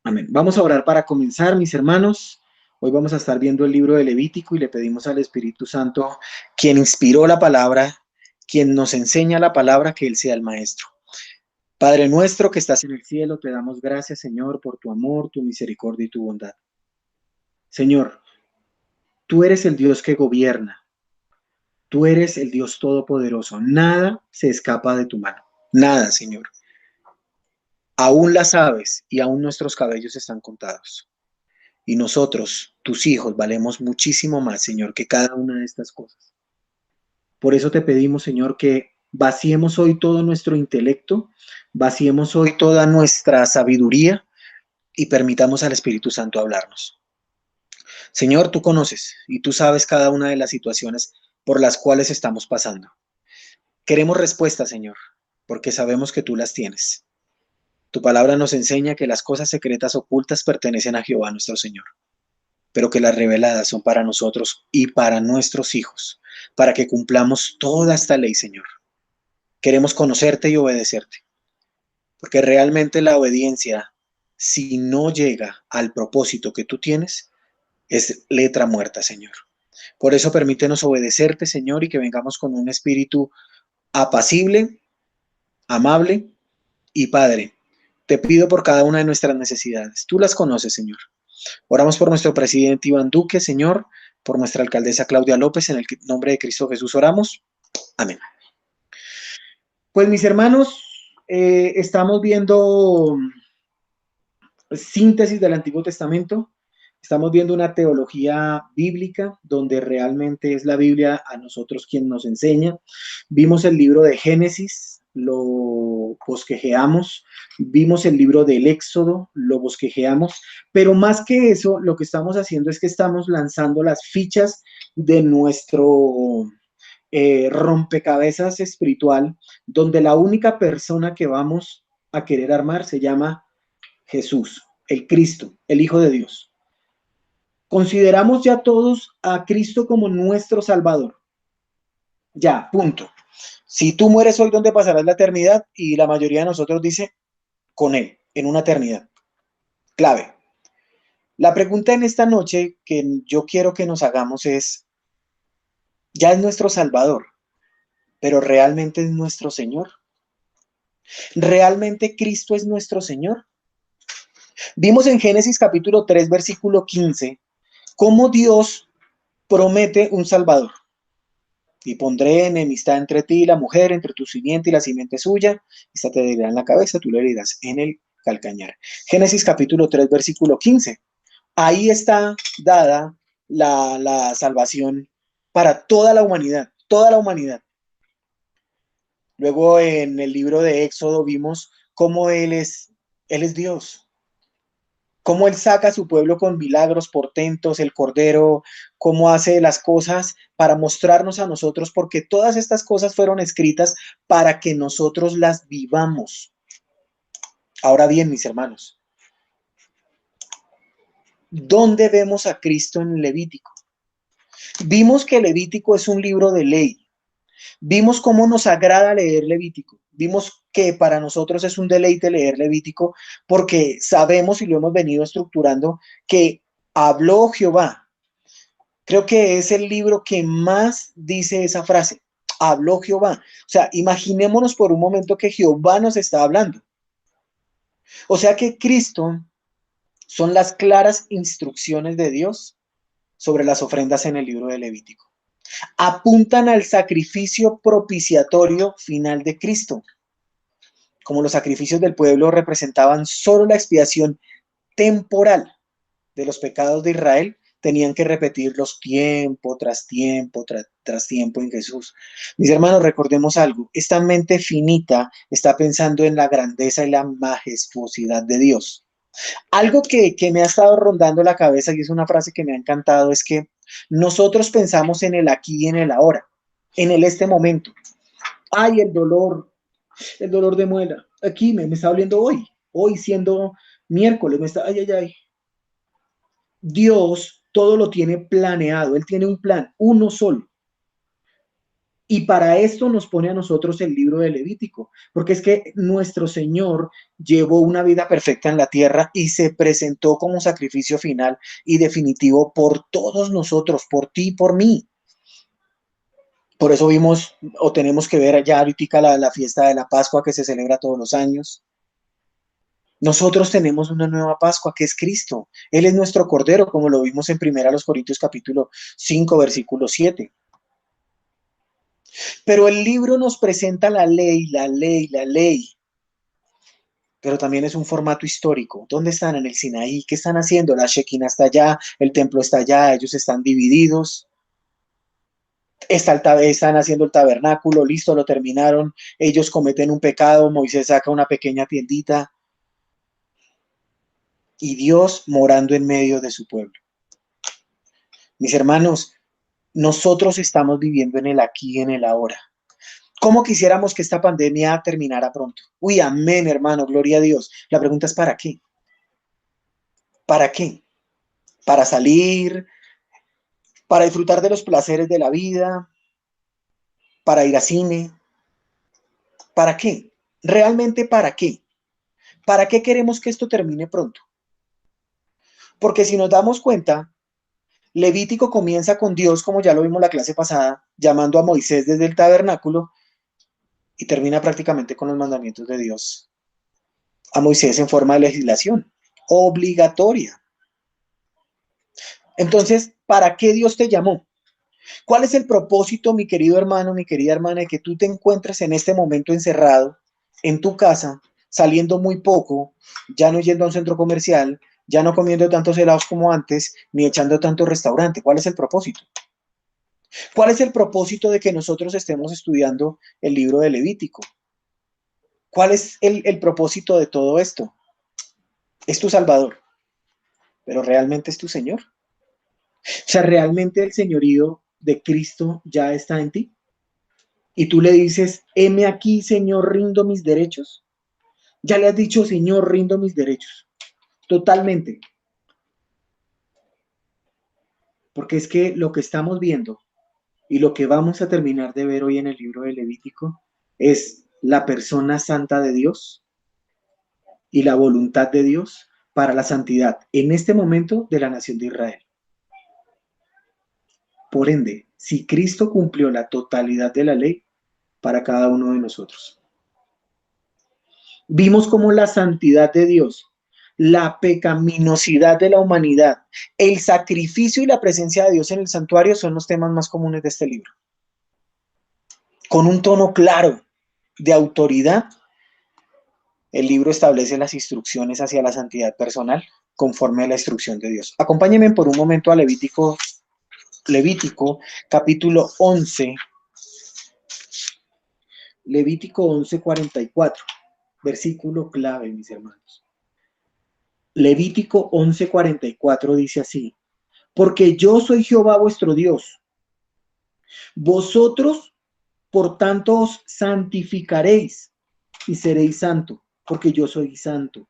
Amén. Vamos a orar para comenzar, mis hermanos. Hoy vamos a estar viendo el libro de Levítico y le pedimos al Espíritu Santo, quien inspiró la palabra, quien nos enseña la palabra, que Él sea el maestro. Padre nuestro que estás en el cielo, te damos gracias, Señor, por tu amor, tu misericordia y tu bondad. Señor, tú eres el Dios que gobierna, tú eres el Dios todopoderoso. Nada se escapa de tu mano. Nada, Señor. Aún las aves y aún nuestros cabellos están contados. Y nosotros, tus hijos, valemos muchísimo más, Señor, que cada una de estas cosas. Por eso te pedimos, Señor, que vaciemos hoy todo nuestro intelecto, vaciemos hoy toda nuestra sabiduría y permitamos al Espíritu Santo hablarnos. Señor, tú conoces y tú sabes cada una de las situaciones por las cuales estamos pasando. Queremos respuestas, Señor, porque sabemos que tú las tienes. Tu palabra nos enseña que las cosas secretas ocultas pertenecen a Jehová nuestro Señor, pero que las reveladas son para nosotros y para nuestros hijos, para que cumplamos toda esta ley, Señor. Queremos conocerte y obedecerte, porque realmente la obediencia, si no llega al propósito que tú tienes, es letra muerta, Señor. Por eso permítenos obedecerte, Señor, y que vengamos con un espíritu apacible, amable y Padre. Te pido por cada una de nuestras necesidades. Tú las conoces, Señor. Oramos por nuestro presidente Iván Duque, Señor, por nuestra alcaldesa Claudia López, en el nombre de Cristo Jesús oramos. Amén. Pues mis hermanos, estamos viendo síntesis del Antiguo Testamento. Estamos viendo una teología bíblica donde realmente es la Biblia a nosotros quien nos enseña. Vimos el libro de Génesis, lo bosquejeamos. Vimos el libro del Éxodo, lo bosquejeamos. Pero más que eso, lo que estamos haciendo es que estamos lanzando las fichas de nuestro rompecabezas espiritual, donde la única persona que vamos a querer armar se llama Jesús, el Cristo, el Hijo de Dios. Consideramos ya todos a Cristo como nuestro Salvador. Ya, punto. Si tú mueres hoy, ¿dónde pasarás la eternidad? Y la mayoría de nosotros dice, con Él, en una eternidad. Clave. La pregunta en esta noche que yo quiero que nos hagamos es, ya es nuestro Salvador, pero ¿realmente es nuestro Señor? ¿Realmente Cristo es nuestro Señor? Vimos en Génesis capítulo 3, versículo 15, cómo Dios promete un Salvador. Y pondré enemistad entre ti y la mujer, entre tu simiente y la simiente suya. Esta te herirá en la cabeza, tú le herirás en el calcañar. Génesis capítulo 3, versículo 15. Ahí está dada la salvación para toda la humanidad, toda la humanidad. Luego en el libro de Éxodo vimos cómo Él es Dios. Cómo Él saca a su pueblo con milagros, portentos, el Cordero, cómo hace las cosas para mostrarnos a nosotros, porque todas estas cosas fueron escritas para que nosotros las vivamos. Ahora bien, mis hermanos, ¿dónde vemos a Cristo en Levítico? Vimos que Levítico es un libro de ley. Vimos cómo nos agrada leer Levítico. Vimos que para nosotros es un deleite leer Levítico porque sabemos y lo hemos venido estructurando que habló Jehová. Creo que es el libro que más dice esa frase. Habló Jehová. O sea, imaginémonos por un momento que Jehová nos está hablando. O sea que Cristo son las claras instrucciones de Dios sobre las ofrendas en el libro de Levítico. Apuntan al sacrificio propiciatorio final de Cristo. Como los sacrificios del pueblo representaban solo la expiación temporal de los pecados de Israel, tenían que repetirlos tiempo tras tiempo, tras tiempo en Jesús. Mis hermanos, recordemos algo, esta mente finita está pensando en la grandeza y la majestuosidad de Dios. Algo que me ha estado rondando la cabeza y es una frase que me ha encantado es que nosotros pensamos en el aquí y en el ahora, en el este momento. Ay, el dolor de muela. Aquí me está doliendo hoy siendo miércoles, me está, ay. Dios todo lo tiene planeado, Él tiene un plan, uno solo. Y para esto nos pone a nosotros el libro de Levítico, porque es que nuestro Señor llevó una vida perfecta en la tierra y se presentó como sacrificio final y definitivo por todos nosotros, por ti y por mí. Por eso vimos o tenemos que ver ya ahorita la fiesta de la Pascua que se celebra todos los años. Nosotros tenemos una nueva Pascua que es Cristo. Él es nuestro Cordero, como lo vimos en 1 Corintios capítulo 5, versículo 7. Pero el libro nos presenta la ley, la ley, la ley. Pero también es un formato histórico. ¿Dónde están? En el Sinaí. ¿Qué están haciendo? La Shekinah está allá, el templo está allá, ellos están divididos. Están haciendo el tabernáculo, listo, lo terminaron. Ellos cometen un pecado, Moisés saca una pequeña tiendita y Dios morando en medio de su pueblo. Mis hermanos, nosotros estamos viviendo en el aquí y en el ahora. ¿Cómo quisiéramos que esta pandemia terminara pronto? Uy, amén, hermano, gloria a Dios. La pregunta es ¿para qué? ¿Para qué? ¿Para salir? ¿Para disfrutar de los placeres de la vida? ¿Para ir a cine? ¿Para qué? ¿Realmente para qué? ¿Para qué queremos que esto termine pronto? Porque si nos damos cuenta, Levítico comienza con Dios, como ya lo vimos la clase pasada, llamando a Moisés desde el tabernáculo y termina prácticamente con los mandamientos de Dios a Moisés en forma de legislación obligatoria. Entonces, ¿para qué Dios te llamó? ¿Cuál es el propósito, mi querido hermano, mi querida hermana, de que tú te encuentres en este momento encerrado en tu casa, saliendo muy poco, ya no yendo a un centro comercial, ya no comiendo tantos helados como antes, ni echando tanto restaurante? ¿Cuál es el propósito? ¿Cuál es el propósito de que nosotros estemos estudiando el libro de Levítico? ¿Cuál es el propósito de todo esto? Es tu Salvador, pero realmente es tu Señor. O sea, realmente el señorío de Cristo ya está en ti. Y tú le dices, heme aquí, Señor, rindo mis derechos. Ya le has dicho, Señor, rindo mis derechos. Totalmente. Porque es que lo que estamos viendo y lo que vamos a terminar de ver hoy en el libro de Levítico es la persona santa de Dios y la voluntad de Dios para la santidad en este momento de la nación de Israel. Por ende, si Cristo cumplió la totalidad de la ley para cada uno de nosotros. Vimos cómo la santidad de Dios, la pecaminosidad de la humanidad, el sacrificio y la presencia de Dios en el santuario son los temas más comunes de este libro. Con un tono claro de autoridad, el libro establece las instrucciones hacia la santidad personal conforme a la instrucción de Dios. Acompáñenme por un momento a Levítico capítulo 11, Levítico 11:44, versículo clave, mis hermanos. Levítico 11:44 dice así: porque yo soy Jehová vuestro Dios. Vosotros, por tanto, os santificaréis y seréis santo, porque yo soy santo.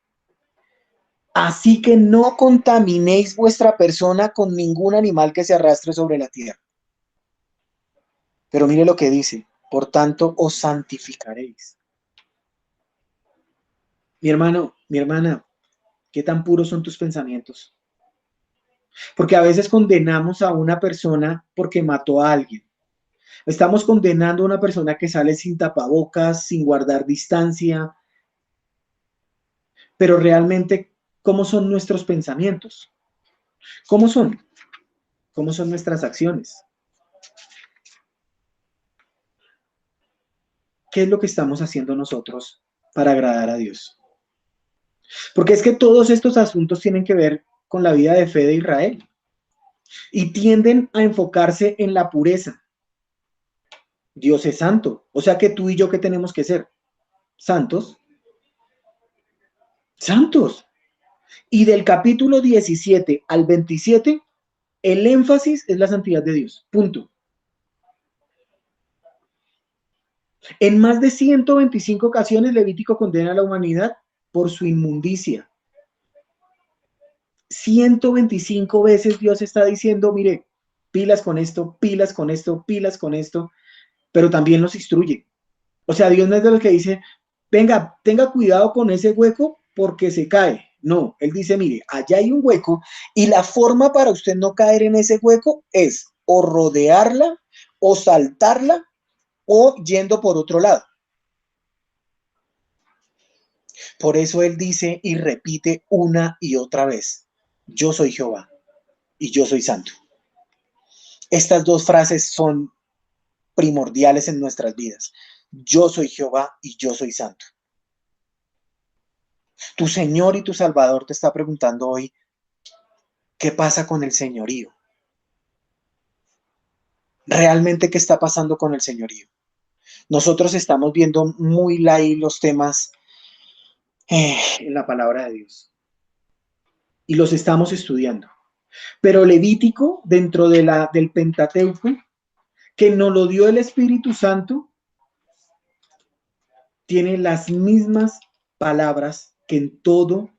Así que no contaminéis vuestra persona con ningún animal que se arrastre sobre la tierra. Pero mire lo que dice: por tanto, os santificaréis. Mi hermano, mi hermana, ¿qué tan puros son tus pensamientos? Porque a veces condenamos a una persona porque mató a alguien. Estamos condenando a una persona que sale sin tapabocas, sin guardar distancia, pero realmente, ¿cómo son nuestros pensamientos? ¿Cómo son? ¿Cómo son nuestras acciones? ¿Qué es lo que estamos haciendo nosotros para agradar a Dios? Porque es que todos estos asuntos tienen que ver con la vida de fe de Israel y tienden a enfocarse en la pureza. Dios es santo, o sea que tú y yo, ¿qué tenemos que ser? Santos, santos. Y del capítulo 17 al 27, el énfasis es la santidad de Dios, punto. En más de 125 ocasiones Levítico condena a la humanidad por su inmundicia. 125 veces Dios está diciendo, mire, pilas con esto, pilas con esto, pilas con esto. pero también nos instruye. O sea, Dios no es de los que dice, venga, tenga cuidado con ese hueco porque se cae. No, Él dice, mire, allá hay un hueco y la forma para usted no caer en ese hueco es o rodearla o saltarla o yendo por otro lado. Por eso Él dice y repite una y otra vez, yo soy Jehová y yo soy santo. Estas dos frases son primordiales en nuestras vidas. Yo soy Jehová y yo soy santo. Tu Señor y tu Salvador te está preguntando hoy, ¿qué pasa con el señorío? ¿Realmente qué está pasando con el señorío? Nosotros estamos viendo muy light los temas en la palabra de Dios y los estamos estudiando. Pero Levítico, dentro del Pentateuco, que nos lo dio el Espíritu Santo, tiene las mismas palabras que en todo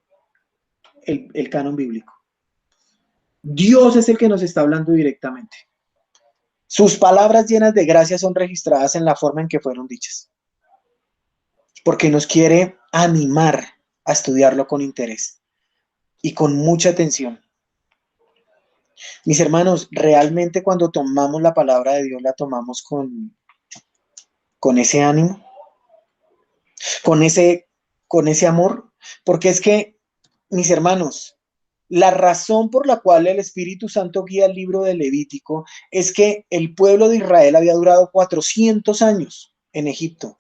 el canon bíblico. Dios es el que nos está hablando directamente. Sus palabras llenas de gracia son registradas en la forma en que fueron dichas, porque nos quiere animar a estudiarlo con interés y con mucha atención. Mis hermanos, realmente cuando tomamos la palabra de Dios la tomamos con ese ánimo, con ese, con ese amor, porque es que, mis hermanos, la razón por la cual el Espíritu Santo guía el libro de Levítico es que el pueblo de Israel había durado 400 años en Egipto.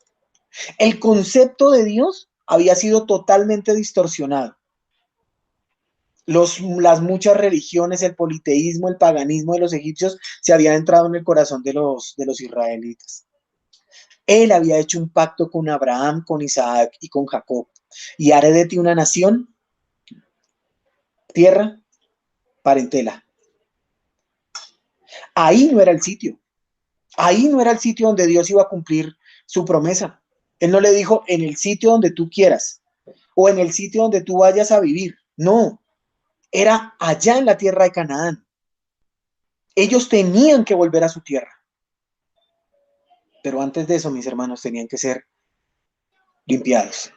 El concepto de Dios había sido totalmente distorsionado. Las muchas religiones, el politeísmo, el paganismo de los egipcios se había entrado en el corazón de los israelitas. Él había hecho un pacto con Abraham, con Isaac y con Jacob. Y haré de ti una nación, tierra, parentela. Ahí no era el sitio. Ahí no era el sitio donde Dios iba a cumplir su promesa. Él no le dijo en el sitio donde tú quieras o en el sitio donde tú vayas a vivir. No, era allá en la tierra de Canaán. Ellos tenían que volver a su tierra. Pero antes de eso, mis hermanos, tenían que ser limpiados.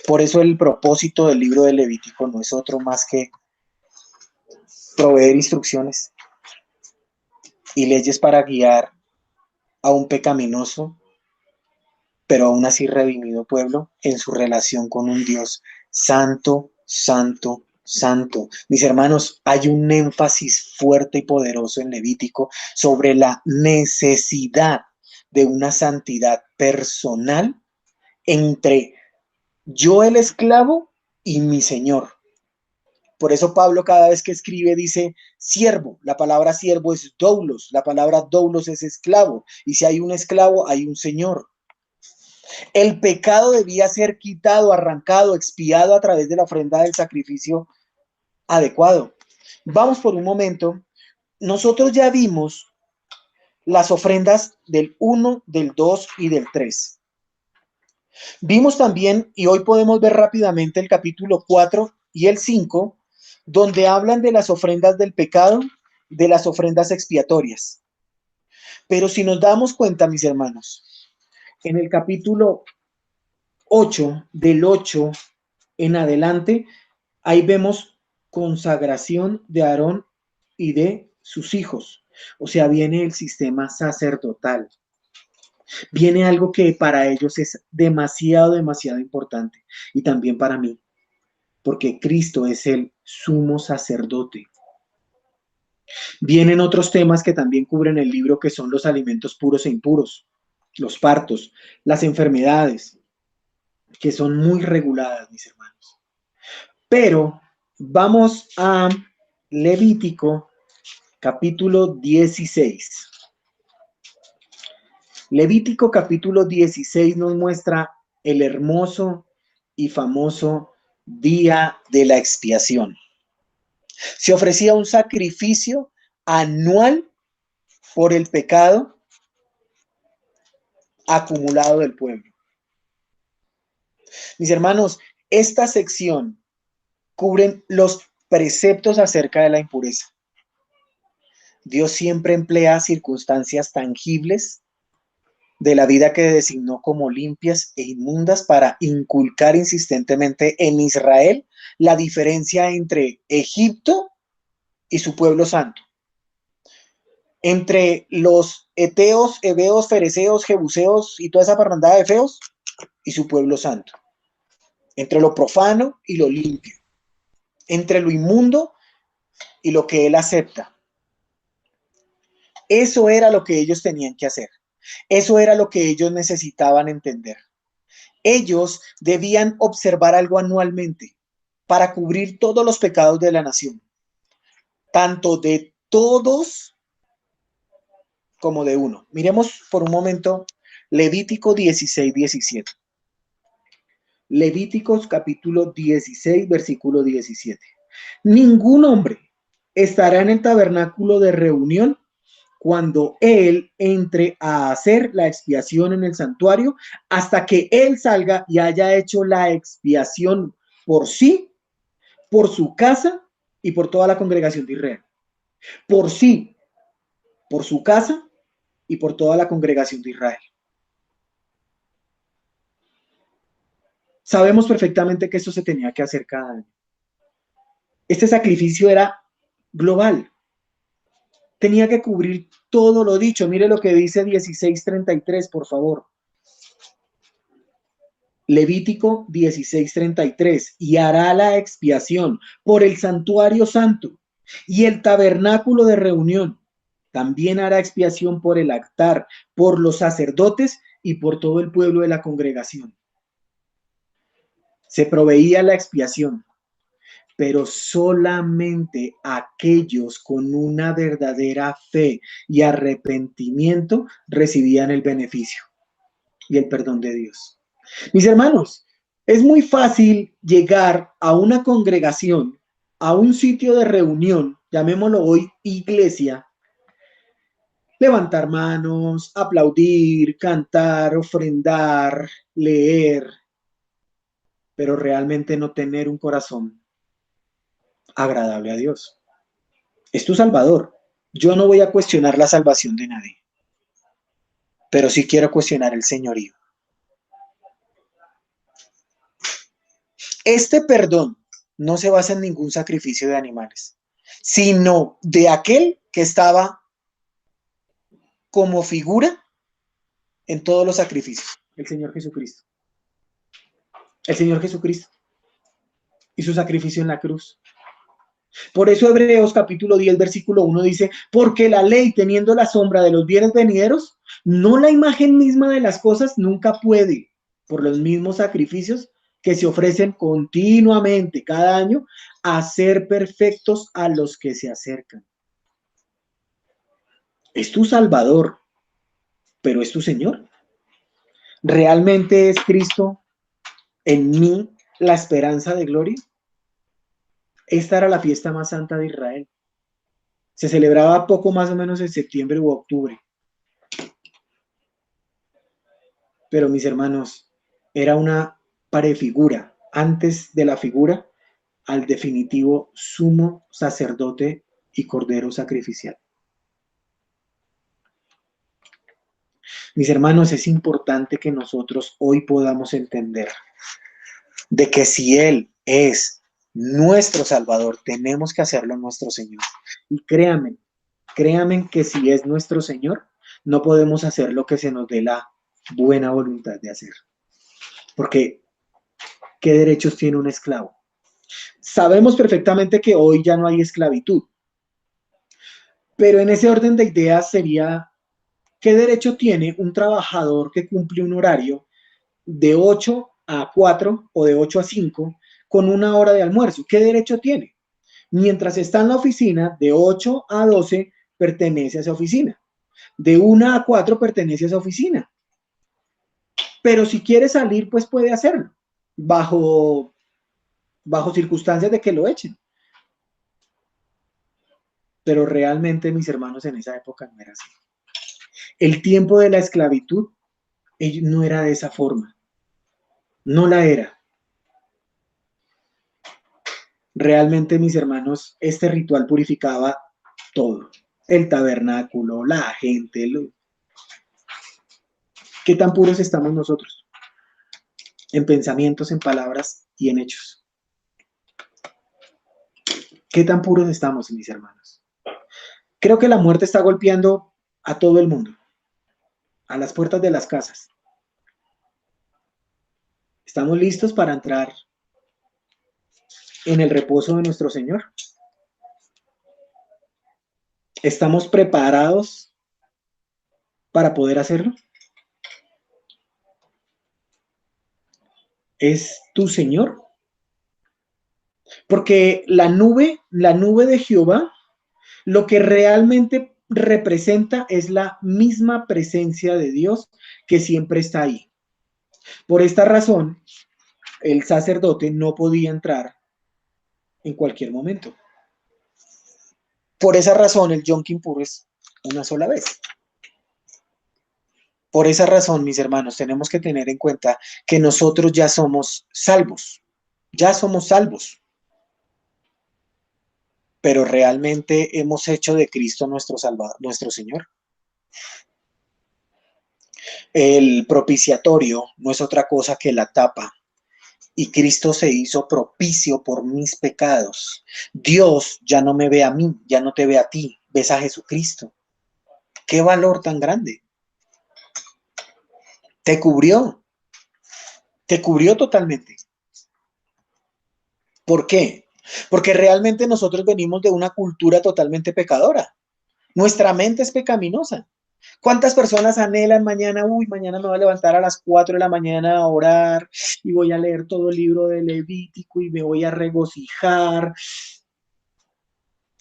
Por eso el propósito del libro de Levítico no es otro más que proveer instrucciones y leyes para guiar a un pecaminoso, pero aún así redimido pueblo en su relación con un Dios santo, santo, santo. Mis hermanos, hay un énfasis fuerte y poderoso en Levítico sobre la necesidad de una santidad personal entre yo el esclavo y mi Señor. Por eso Pablo cada vez que escribe dice siervo. La palabra siervo es doulos. La palabra doulos es esclavo. Y si hay un esclavo, hay un señor. El pecado debía ser quitado, arrancado, expiado a través de la ofrenda del sacrificio adecuado. Vamos por un momento. Nosotros ya vimos las ofrendas del 1, del 2 y del 3. Vimos también, y hoy podemos ver rápidamente el capítulo 4 y el 5, donde hablan de las ofrendas del pecado, de las ofrendas expiatorias. Pero si nos damos cuenta, mis hermanos, en el capítulo 8, del 8 en adelante, ahí vemos consagración de Aarón y de sus hijos. O sea, viene el sistema sacerdotal. Viene algo que para ellos es demasiado, demasiado importante. Y también para mí, porque Cristo es el sumo sacerdote. Vienen otros temas que también cubren el libro, que son los alimentos puros e impuros, los partos, las enfermedades, que son muy reguladas, mis hermanos. Pero vamos a Levítico capítulo 16. Levítico capítulo 16 nos muestra el hermoso y famoso día de la expiación. Se ofrecía un sacrificio anual por el pecado acumulado del pueblo. Mis hermanos, esta sección cubre los preceptos acerca de la impureza. Dios siempre emplea circunstancias tangibles de la vida que designó como limpias e inmundas para inculcar insistentemente en Israel la diferencia entre Egipto y su pueblo santo, entre los eteos, heveos, fereceos, jebuseos y toda esa parrandada de feos y su pueblo santo, entre lo profano y lo limpio, entre lo inmundo y lo que él acepta. Eso era lo que ellos tenían que hacer. Eso era lo que ellos necesitaban entender. Ellos debían observar algo anualmente para cubrir todos los pecados de la nación, tanto de todos como de uno. Miremos por un momento Levítico 16:17. Levíticos capítulo 16, versículo 17. Ningún hombre estará en el tabernáculo de reunión cuando él entre a hacer la expiación en el santuario, hasta que él salga y haya hecho la expiación por sí, por su casa y por toda la congregación de Israel. Por sí, por su casa y por toda la congregación de Israel. Sabemos perfectamente que esto se tenía que hacer cada año. Este sacrificio era global. Tenía que cubrir todo lo dicho. Mire lo que dice 16:33, por favor. Levítico 16:33, y hará la expiación por el santuario santo y el tabernáculo de reunión. También hará expiación por el altar, por los sacerdotes y por todo el pueblo de la congregación. Se proveía la expiación, pero solamente aquellos con una verdadera fe y arrepentimiento recibían el beneficio y el perdón de Dios. Mis hermanos, es muy fácil llegar a una congregación, a un sitio de reunión, llamémoslo hoy iglesia, levantar manos, aplaudir, cantar, ofrendar, leer, pero realmente no tener un corazón agradable a Dios. Es tu Salvador. Yo no voy a cuestionar la salvación de nadie, pero sí quiero cuestionar el señorío. Este perdón no se basa en ningún sacrificio de animales, sino de aquel que estaba como figura en todos los sacrificios, el Señor Jesucristo. El Señor Jesucristo y su sacrificio en la cruz. Por eso Hebreos capítulo 10, versículo 1 dice, porque la ley teniendo la sombra de los bienes venideros, no la imagen misma de las cosas, nunca puede, por los mismos sacrificios que se ofrecen continuamente cada año, hacer perfectos a los que se acercan. Es tu Salvador, pero es tu Señor. ¿Realmente es Cristo en mí la esperanza de gloria? Esta era la fiesta más santa de Israel. Se celebraba poco más o menos en septiembre u octubre. Pero mis hermanos, era una prefigura, antes de la figura, al definitivo sumo sacerdote y cordero sacrificial. Mis hermanos, es importante que nosotros hoy podamos entender de que si Él es nuestro Salvador, tenemos que hacerlo nuestro Señor. Y créanme que si es nuestro Señor, no podemos hacer lo que se nos dé la buena voluntad de hacer. Porque, ¿qué derechos tiene un esclavo? Sabemos perfectamente que hoy ya no hay esclavitud. Pero en ese orden de ideas sería, ¿qué derecho tiene un trabajador que cumple un horario de 8 a 4 o de 8 a 5 con una hora de almuerzo? ¿Qué derecho tiene? Mientras está en la oficina, de 8 a 12 pertenece a esa oficina. De 1 a 4 pertenece a esa oficina. Pero si quiere salir, pues puede hacerlo, bajo circunstancias de que lo echen. Pero realmente, mis hermanos, en esa época no era así. El tiempo de la esclavitud no era de esa forma. No la era. Realmente, mis hermanos, este ritual purificaba todo. El tabernáculo, la gente, ¿Qué tan puros estamos nosotros? En pensamientos, en palabras y en hechos. ¿Qué tan puros estamos, mis hermanos? Creo que la muerte está golpeando a todo el mundo, a las puertas de las casas. ¿Estamos listos para entrar en el reposo de nuestro Señor? ¿Estamos preparados para poder hacerlo? ¿Es tu Señor? Porque la nube de Jehová, lo que realmente representa es la misma presencia de Dios que siempre está ahí. Por esta razón, el sacerdote no podía entrar en cualquier momento. Por esa razón, el Yom Kippur es una sola vez. Por esa razón, mis hermanos, tenemos que tener en cuenta que nosotros ya somos salvos. Ya somos salvos. Pero realmente hemos hecho de Cristo nuestro Salvador, nuestro Señor. El propiciatorio no es otra cosa que la tapa. Y Cristo se hizo propicio por mis pecados. Dios ya no me ve a mí, ya no te ve a ti, ves a Jesucristo. ¡Qué valor tan grande! Te cubrió totalmente. ¿Por qué? Porque realmente nosotros venimos de una cultura totalmente pecadora. Nuestra mente es pecaminosa. ¿Cuántas personas anhelan mañana? Uy, mañana me voy a levantar a las 4 de la mañana a orar y voy a leer todo el libro de Levítico y me voy a regocijar.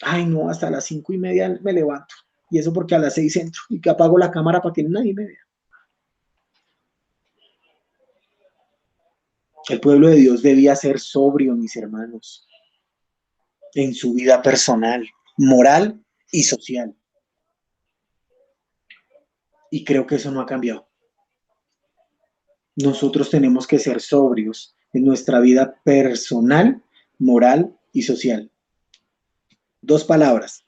Ay, no, hasta las 5:30 me levanto. Y eso porque a las 6 entro y que apago la cámara para que nadie me vea. El pueblo de Dios debía ser sobrio, mis hermanos, en su vida personal, moral y social. Y creo que eso no ha cambiado. Nosotros tenemos que ser sobrios en nuestra vida personal, moral y social. Dos palabras: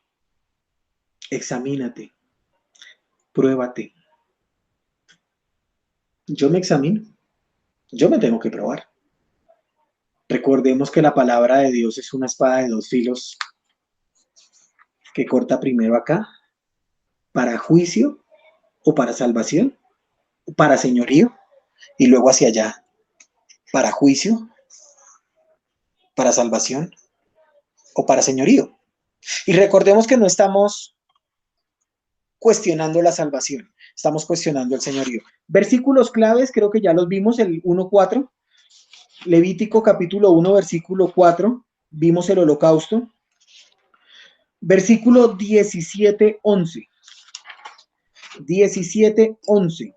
examínate, pruébate. Yo me examino, yo me tengo que probar. Recordemos que la palabra de Dios es una espada de dos filos que corta primero acá, para juicio o para salvación, o para señorío, y luego hacia allá, para juicio, para salvación o para señorío. Y recordemos que no estamos cuestionando la salvación, estamos cuestionando el señorío. Versículos claves, creo que ya los vimos, el 1:4, Levítico capítulo 1, versículo 4, vimos el holocausto. Versículo 17:11. 17:11.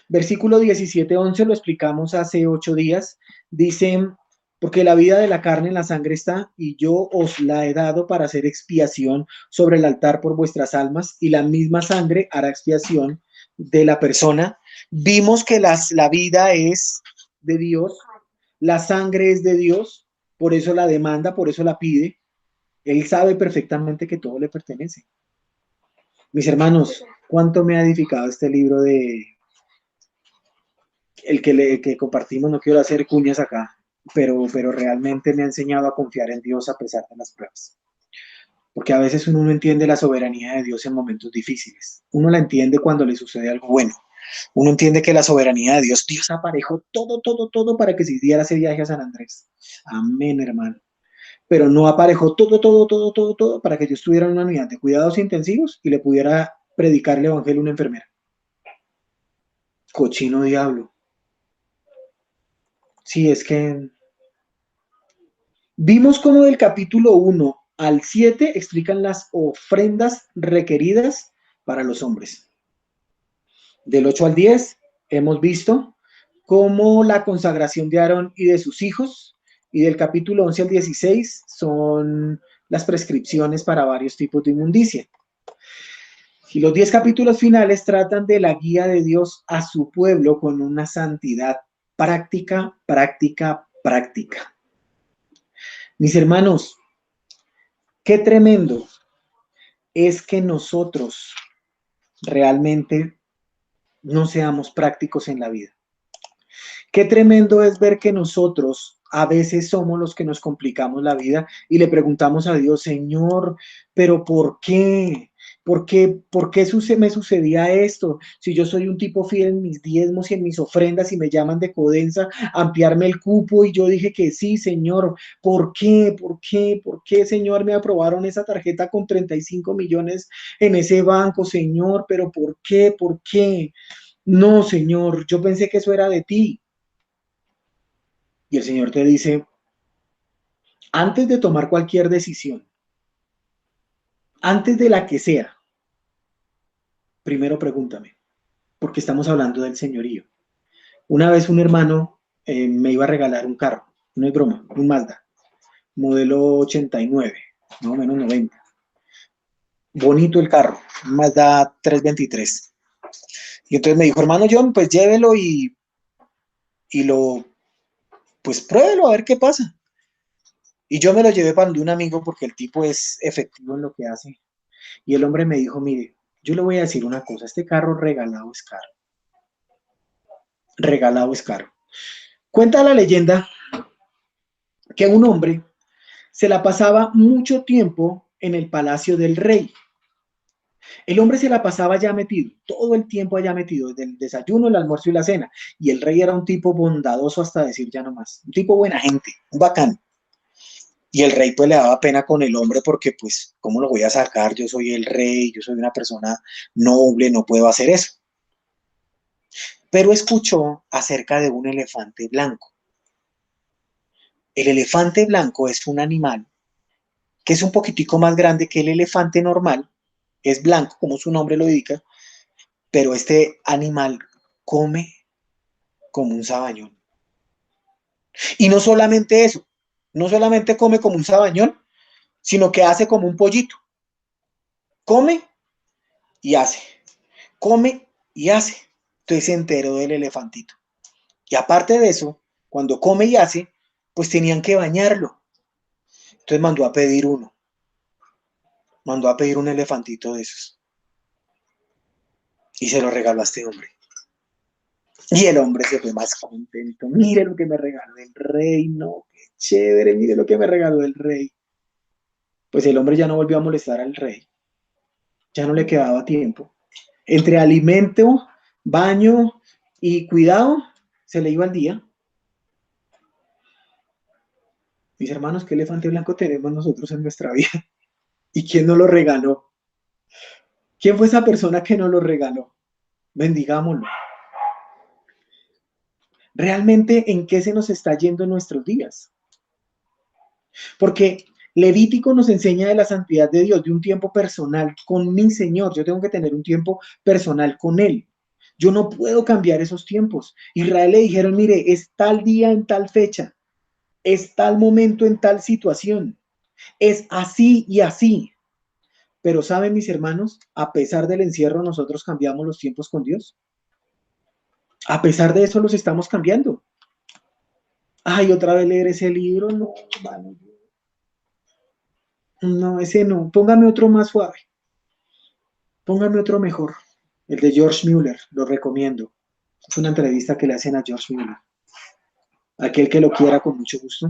Versículo 17:11 lo explicamos hace 8 días. Dice: porque la vida de la carne en la sangre está, y yo os la he dado para hacer expiación sobre el altar por vuestras almas, y la misma sangre hará expiación de la persona. Vimos que la vida es de Dios, la sangre es de Dios, por eso la demanda, por eso la pide. Él sabe perfectamente que todo le pertenece. Mis hermanos, ¿cuánto me ha edificado este libro de que compartimos? No quiero hacer cuñas acá, pero realmente me ha enseñado a confiar en Dios a pesar de las pruebas. Porque a veces uno no entiende la soberanía de Dios en momentos difíciles. Uno la entiende cuando le sucede algo bueno. Uno entiende que la soberanía de Dios, Dios aparejó todo, todo, todo para que se hiciera ese viaje a San Andrés. Amén, hermano. Pero no aparejó todo, todo, todo, todo, todo para que yo estuviera en una unidad de cuidados intensivos y le pudiera predicar el evangelio a una enfermera. Cochino diablo. Sí, es que vimos como del capítulo 1 al 7 explican las ofrendas requeridas para los hombres. Del 8 al 10 hemos visto cómo la consagración de Aarón y de sus hijos, y del capítulo 11 al 16 son las prescripciones para varios tipos de inmundicia. Y los 10 capítulos finales tratan de la guía de Dios a su pueblo con una santidad práctica, práctica, práctica. Mis hermanos, qué tremendo es que nosotros realmente no seamos prácticos en la vida. Qué tremendo es ver que nosotros a veces somos los que nos complicamos la vida y le preguntamos a Dios, Señor, pero ¿por qué? ¿Por qué me sucedía esto? Si yo soy un tipo fiel en mis diezmos y en mis ofrendas y me llaman de Codensa a ampliarme el cupo y yo dije que sí, Señor, ¿por qué? ¿Por qué? ¿Por qué, Señor, me aprobaron esa tarjeta con 35 millones en ese banco, Señor? ¿Pero por qué? ¿Por qué? No, Señor, yo pensé que eso era de ti. Y el Señor te dice, antes de tomar cualquier decisión, antes de la que sea, primero pregúntame, porque estamos hablando del señorío. Una vez un hermano me iba a regalar un carro, no es broma, un Mazda, modelo 89, más o menos 90. Bonito el carro, un Mazda 323. Y entonces me dijo, hermano John, pues llévelo y pues pruébelo a ver qué pasa. Y yo me lo llevé para un amigo porque el tipo es efectivo en lo que hace. Y el hombre me dijo, mire, yo le voy a decir una cosa, este carro regalado es caro. Regalado es caro. Cuenta la leyenda que un hombre se la pasaba mucho tiempo en el palacio del rey. El hombre se la pasaba ya metido, todo el tiempo allá metido, desde el desayuno, el almuerzo y la cena. Y el rey era un tipo bondadoso hasta decir ya no más, un tipo buena gente, un bacán. Y el rey pues le daba pena con el hombre porque pues, ¿cómo lo voy a sacar? Yo soy el rey, yo soy una persona noble, no puedo hacer eso. Pero escuchó acerca de un elefante blanco. El elefante blanco es un animal que es un poquitico más grande que el elefante normal, es blanco, como su nombre lo indica, pero este animal come como un sabañón. Y no solamente eso, no solamente come como un sabañón, sino que hace como un pollito. Come y hace, come y hace. Entonces se enteró del elefantito. Y aparte de eso, cuando come y hace, pues tenían que bañarlo. Entonces mandó a pedir un elefantito de esos y se lo regaló a este hombre. Y el hombre se fue más contento. Mire lo que me regaló el rey, no, qué chévere, mire lo que me regaló el rey. Pues el hombre ya no volvió a molestar al rey, ya no le quedaba tiempo. Entre alimento, baño y cuidado, se le iba el día. Mis hermanos, ¿qué elefante blanco tenemos nosotros en nuestra vida? ¿Y quién nos lo regaló? ¿Quién fue esa persona que nos lo regaló? Bendigámoslo. ¿Realmente en qué se nos está yendo nuestros días? Porque Levítico nos enseña de la santidad de Dios, de un tiempo personal con mi Señor. Yo tengo que tener un tiempo personal con Él. Yo no puedo cambiar esos tiempos. Israel le dijeron, mire, es tal día en tal fecha, es tal momento en tal situación, es así y así. Pero saben, mis hermanos, a pesar del encierro, nosotros cambiamos los tiempos con Dios. A pesar de eso, los estamos cambiando. Ay, otra vez leer ese libro, no, hermano, no, ese no. Póngame otro más suave. Póngame otro mejor. El de George Mueller, lo recomiendo. Es una entrevista que le hacen a George Mueller. Aquel que lo quiera con mucho gusto.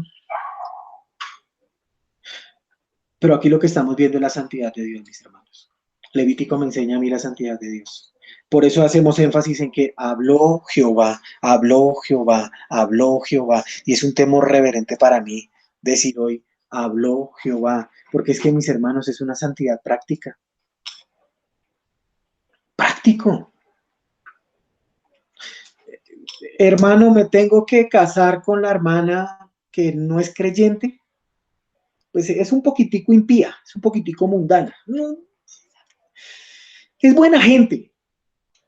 Pero aquí lo que estamos viendo es la santidad de Dios, mis hermanos. Levítico me enseña a mí la santidad de Dios. Por eso hacemos énfasis en que habló Jehová, habló Jehová, habló Jehová. Y es un temor reverente para mí decir hoy, habló Jehová. Porque es que, mis hermanos, es una santidad práctica. Práctico. Hermano, me tengo que casar con la hermana que no es creyente. Pues es un poquitico impía, es un poquitico mundana. Es buena gente,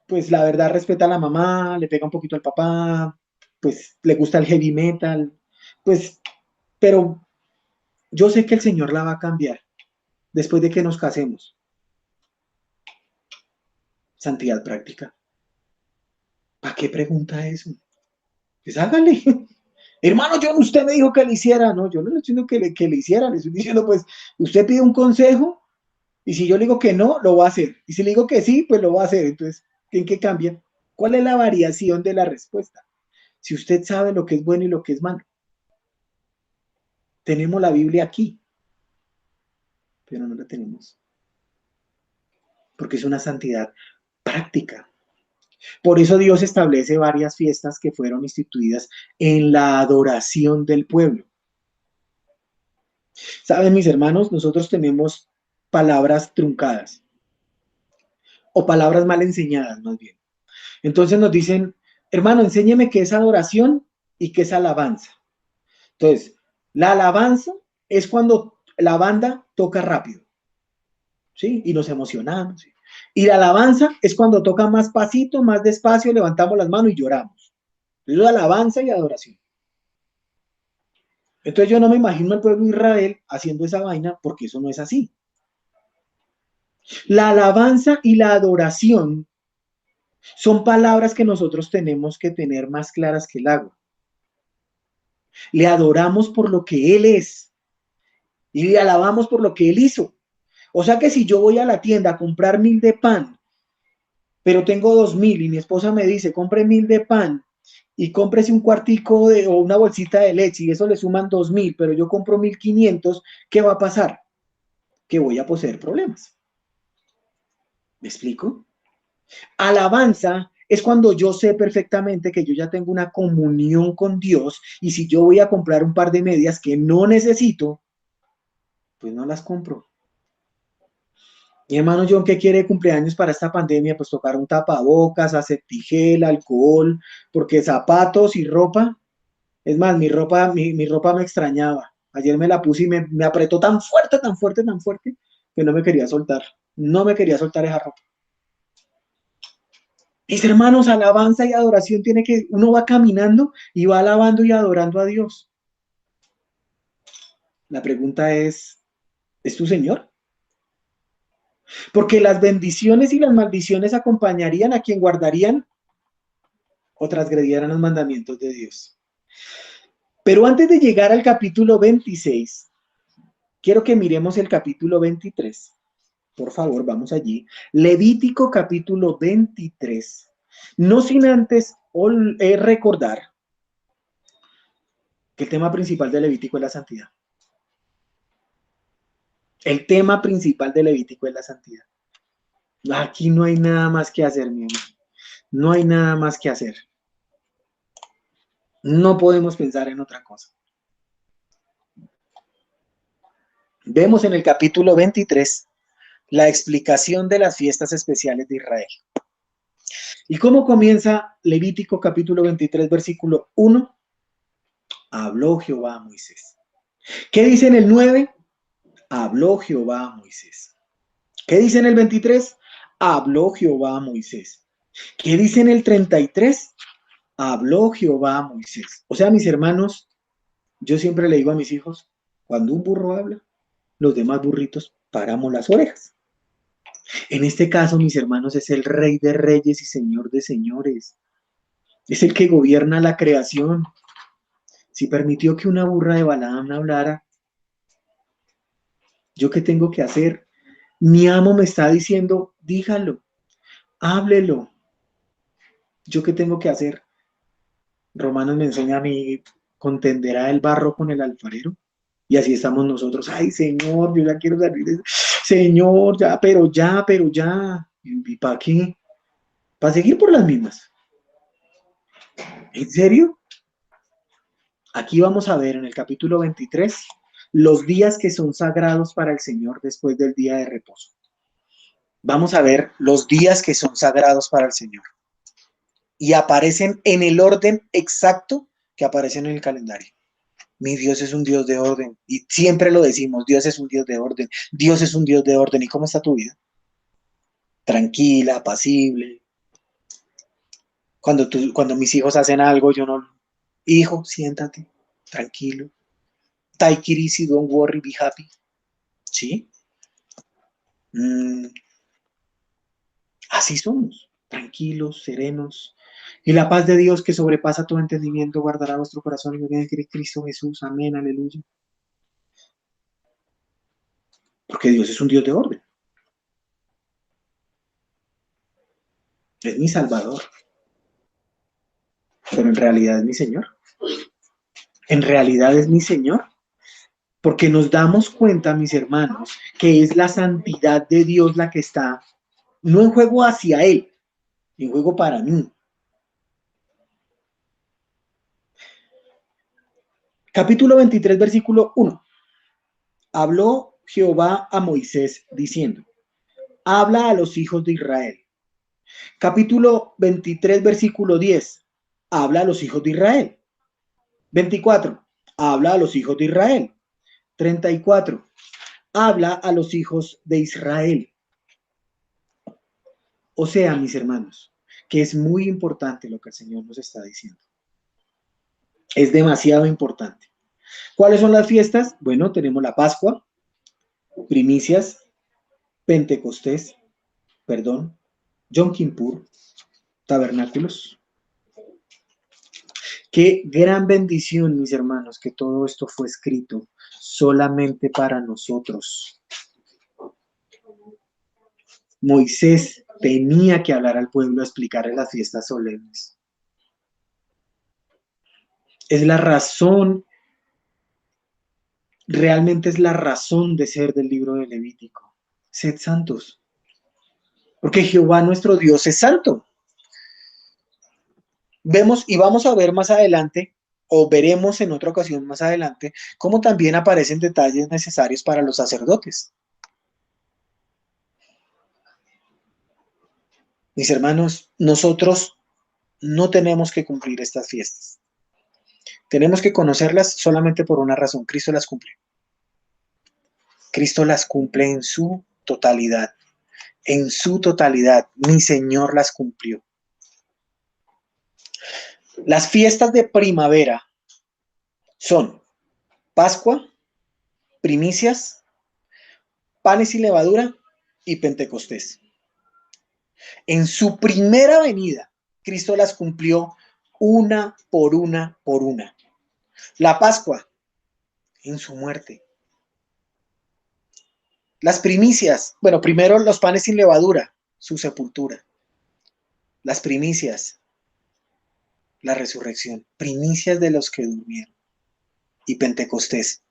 pues la verdad respeta a la mamá, le pega un poquito al papá, pues le gusta el heavy metal, pues, pero yo sé que el Señor la va a cambiar después de que nos casemos. Santidad práctica. ¿Para qué pregunta eso? Pues hágale. Hermano, yo usted me dijo que le hiciera, no, yo no le estoy diciendo que le hiciera, le estoy diciendo, pues, usted pide un consejo y si yo le digo que no, lo va a hacer. Y si le digo que sí, pues lo va a hacer. Entonces, ¿en qué cambia? ¿Cuál es la variación de la respuesta? Si usted sabe lo que es bueno y lo que es malo. Tenemos la Biblia aquí, pero no la tenemos, porque es una santidad práctica. Por eso Dios establece varias fiestas que fueron instituidas en la adoración del pueblo. Saben, mis hermanos, nosotros tenemos palabras truncadas o palabras mal enseñadas, más bien. Entonces nos dicen, hermano, enséñeme qué es adoración y qué es alabanza. Entonces, la alabanza es cuando la banda toca rápido, ¿sí? Y nos emocionamos, ¿sí? Y la alabanza es cuando toca más pasito, más despacio, levantamos las manos y lloramos. Es la alabanza y adoración. Entonces yo no me imagino al pueblo de Israel haciendo esa vaina porque eso no es así. La alabanza y la adoración son palabras que nosotros tenemos que tener más claras que el agua. Le adoramos por lo que Él es y le alabamos por lo que Él hizo. O sea que si yo voy a la tienda a comprar 1000 de pan, pero tengo 2000 y mi esposa me dice, compre 1000 de pan y cómprese un cuartico o una bolsita de leche y eso le suman 2000, pero yo compro 1500, ¿qué va a pasar? Que voy a poseer problemas. ¿Me explico? Alabanza es cuando yo sé perfectamente que yo ya tengo una comunión con Dios y si yo voy a comprar un par de medias que no necesito, pues no las compro. Mi hermano John, ¿qué quiere de cumpleaños para esta pandemia? Pues tocar un tapabocas, aseptigel, alcohol, porque zapatos y ropa. Es más, mi ropa me extrañaba. Ayer me la puse y me apretó tan fuerte, tan fuerte, tan fuerte, que no me quería soltar. No me quería soltar esa ropa. Mis hermanos, alabanza y adoración tiene que, uno va caminando y va alabando y adorando a Dios. La pregunta ¿es tu Señor? Porque las bendiciones y las maldiciones acompañarían a quien guardarían o transgredieran los mandamientos de Dios. Pero antes de llegar al capítulo 26, quiero que miremos el capítulo 23. Por favor, vamos allí. Levítico capítulo 23. No sin antes recordar que el tema principal de Levítico es la santidad. El tema principal de Levítico es la santidad. Aquí no hay nada más que hacer, mi hermano. No hay nada más que hacer. No podemos pensar en otra cosa. Vemos en el capítulo 23 la explicación de las fiestas especiales de Israel. ¿Y cómo comienza Levítico capítulo 23, versículo 1? Habló Jehová a Moisés. ¿Qué dice en el 9? Habló Jehová a Moisés. ¿Qué dice en el 23? Habló Jehová a Moisés. ¿Qué dice en el 33? Habló Jehová a Moisés. O sea, mis hermanos, yo siempre le digo a mis hijos, cuando un burro habla, los demás burritos paramos las orejas. En este caso, mis hermanos, es el Rey de Reyes y Señor de Señores. Es el que gobierna la creación. Si permitió que una burra de Balaam hablara, ¿yo qué tengo que hacer? Mi amo me está diciendo, dígalo, háblelo. ¿Yo qué tengo que hacer? Romanos me enseña a mí, contenderá el barro con el alfarero. Y así estamos nosotros. Ay, Señor, yo ya quiero salir. Señor, ya, pero ya, pero ya. ¿Y para qué? ¿Para seguir por las mismas? ¿En serio? Aquí vamos a ver en el capítulo 23 los días que son sagrados para el Señor después del día de reposo. Vamos a ver los días que son sagrados para el Señor. Y aparecen en el orden exacto que aparecen en el calendario. Mi Dios es un Dios de orden. Y siempre lo decimos, Dios es un Dios de orden. Dios es un Dios de orden. ¿Y cómo está tu vida? Tranquila, apacible. Cuando mis hijos hacen algo, yo no... Hijo, siéntate, tranquilo. Take it easy, don't worry, be happy. ¿Sí? Mm, así somos, tranquilos, serenos. Y la paz de Dios que sobrepasa todo entendimiento guardará vuestro corazón en Cristo Jesús. Amén, aleluya. Porque Dios es un Dios de orden. Es mi Salvador. pero en realidad es mi Señor. En realidad es mi Señor. Porque nos damos cuenta, mis hermanos, que es la santidad de Dios la que está, no en juego hacia Él, en juego para mí. Capítulo 23, versículo 1. Habló Jehová a Moisés diciendo, habla a los hijos de Israel. Capítulo 23, versículo 10. Habla a los hijos de Israel. 24. Habla a los hijos de Israel. 34. Habla a los hijos de Israel. O sea, mis hermanos, que es muy importante lo que el Señor nos está diciendo. Es demasiado importante. ¿Cuáles son las fiestas? Bueno, tenemos la Pascua, primicias, Pentecostés, perdón, Yom Kippur, tabernáculos. Qué gran bendición, mis hermanos, que todo esto fue escrito solamente para nosotros. Moisés tenía que hablar al pueblo, explicarle las fiestas solemnes. Es la razón, realmente es la razón de ser del libro de Levítico. Sed santos, porque Jehová nuestro Dios es santo. Vemos y vamos a ver más adelante, o veremos en otra ocasión más adelante, cómo también aparecen detalles necesarios para los sacerdotes. Mis hermanos, nosotros no tenemos que cumplir estas fiestas. Tenemos que conocerlas solamente por una razón. Cristo las cumple. Cristo las cumple en su totalidad. En su totalidad, mi Señor las cumplió. Las fiestas de primavera son Pascua, primicias, panes y levadura y Pentecostés. En su primera venida, Cristo las cumplió una por una por una. La Pascua, en su muerte. Las primicias, bueno, primero los panes sin levadura, su sepultura. Las primicias, la resurrección. Primicias de los que durmieron. Y Pentecostés,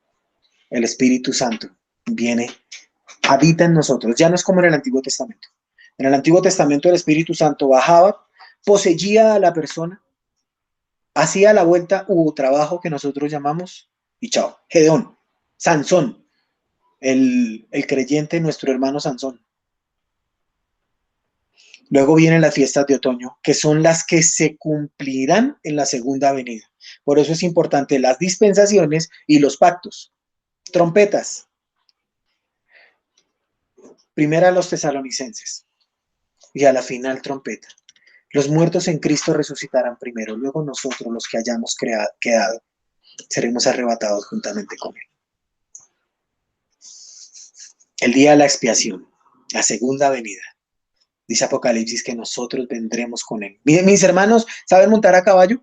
el Espíritu Santo, viene, habita en nosotros. Ya no es como en el Antiguo Testamento. En el Antiguo Testamento el Espíritu Santo bajaba, poseía a la persona, hacía la vuelta u trabajo que nosotros llamamos, y chao, Gedeón, Sansón, el creyente, nuestro hermano Sansón. Luego vienen las fiestas de otoño, que son las que se cumplirán en la segunda venida. Por eso es importante las dispensaciones y los pactos. Trompetas. Primera a los tesalonicenses y a la final trompeta. Los muertos en Cristo resucitarán primero, luego nosotros, los que hayamos quedado, seremos arrebatados juntamente con Él. El día de la expiación, la segunda venida. Dice Apocalipsis que nosotros vendremos con Él. Mis hermanos, ¿saben montar a caballo?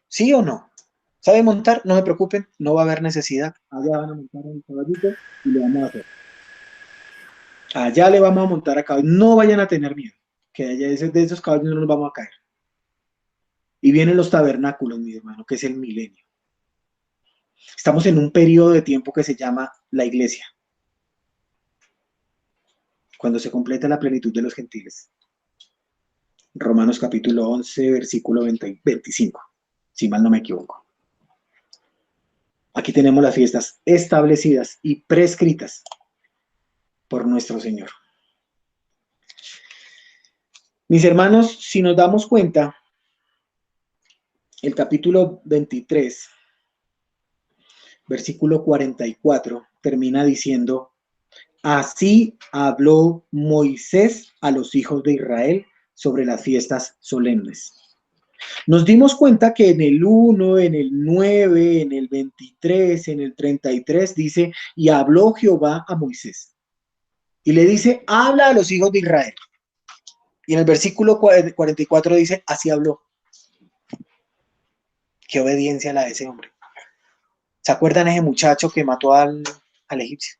¿Sí o no? ¿Saben montar? No me preocupen, no va a haber necesidad. Allá van a montar a un caballito y le vamos a hacer. Allá le vamos a montar a caballo. No vayan a tener miedo, que de esos caballos no nos vamos a caer. Y vienen los tabernáculos, mi hermano, que es el milenio. Estamos en un periodo de tiempo que se llama la iglesia, cuando se completa la plenitud de los gentiles. Romanos capítulo 11, versículo 25, si mal no me equivoco. Aquí tenemos las fiestas establecidas y prescritas por nuestro Señor. Mis hermanos, si nos damos cuenta, el capítulo 23, versículo 44, termina diciendo, así habló Moisés a los hijos de Israel sobre las fiestas solemnes. Nos dimos cuenta que en el 1, en el 9, en el 23, en el 33 dice, y habló Jehová a Moisés. Y le dice, habla a los hijos de Israel. Y en el versículo 44 dice, así habló. Qué obediencia la de ese hombre. ¿Se acuerdan ese muchacho que mató al egipcio?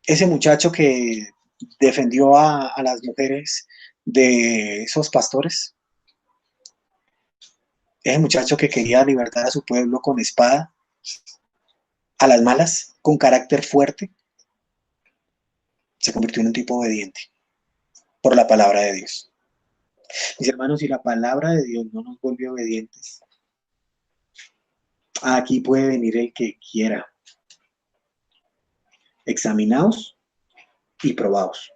Ese muchacho que defendió a las mujeres de esos pastores. Ese muchacho que quería libertar a su pueblo con espada, a las malas, con carácter fuerte, se convirtió en un tipo obediente por la palabra de Dios. Mis hermanos, si la palabra de Dios no nos vuelve obedientes, aquí puede venir el que quiera. Examinaos y probaos.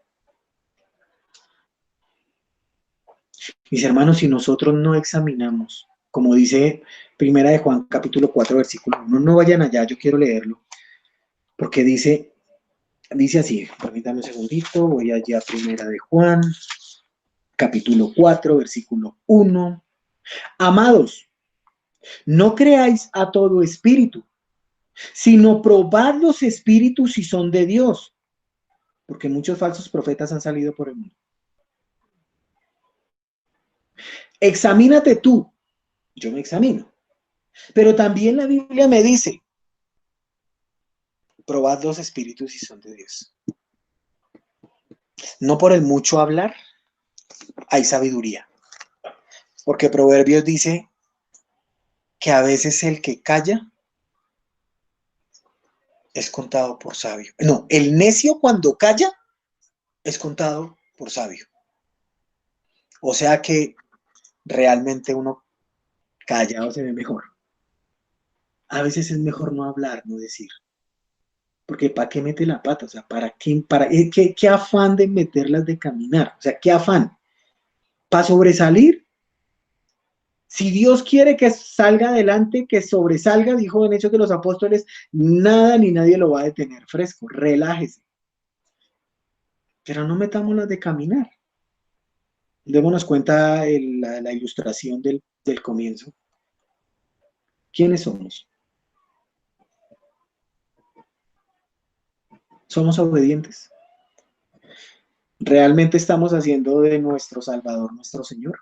Mis hermanos, si nosotros no examinamos, como dice Primera de Juan, capítulo 4, versículo 1, no vayan allá, yo quiero leerlo, porque dice así, permítanme un segundito, voy allá a Primera de Juan, capítulo 4, versículo 1. Amados, no creáis a todo espíritu, sino probad los espíritus si son de Dios, porque muchos falsos profetas han salido por el mundo. Examínate tú, yo me examino, pero también la Biblia me dice, probad los espíritus si son de Dios. No por el mucho hablar hay sabiduría, porque Proverbios dice que a veces el que calla es contado por sabio. No, el necio cuando calla es contado por sabio. O sea que realmente uno callado se ve mejor. A veces es mejor no hablar, no decir. Porque ¿para qué mete la pata? O sea, ¿para qué? ¿Qué afán de meterlas de caminar? O sea, ¿qué afán? ¿Para sobresalir? Si Dios quiere que salga adelante, que sobresalga, dijo en Hechos de los Apóstoles, nada ni nadie lo va a detener. Fresco, relájese. Pero no metamos las de caminar. Luego nos cuenta la ilustración del comienzo. ¿Quiénes somos? ¿Somos obedientes? ¿Realmente estamos haciendo de nuestro Salvador nuestro Señor?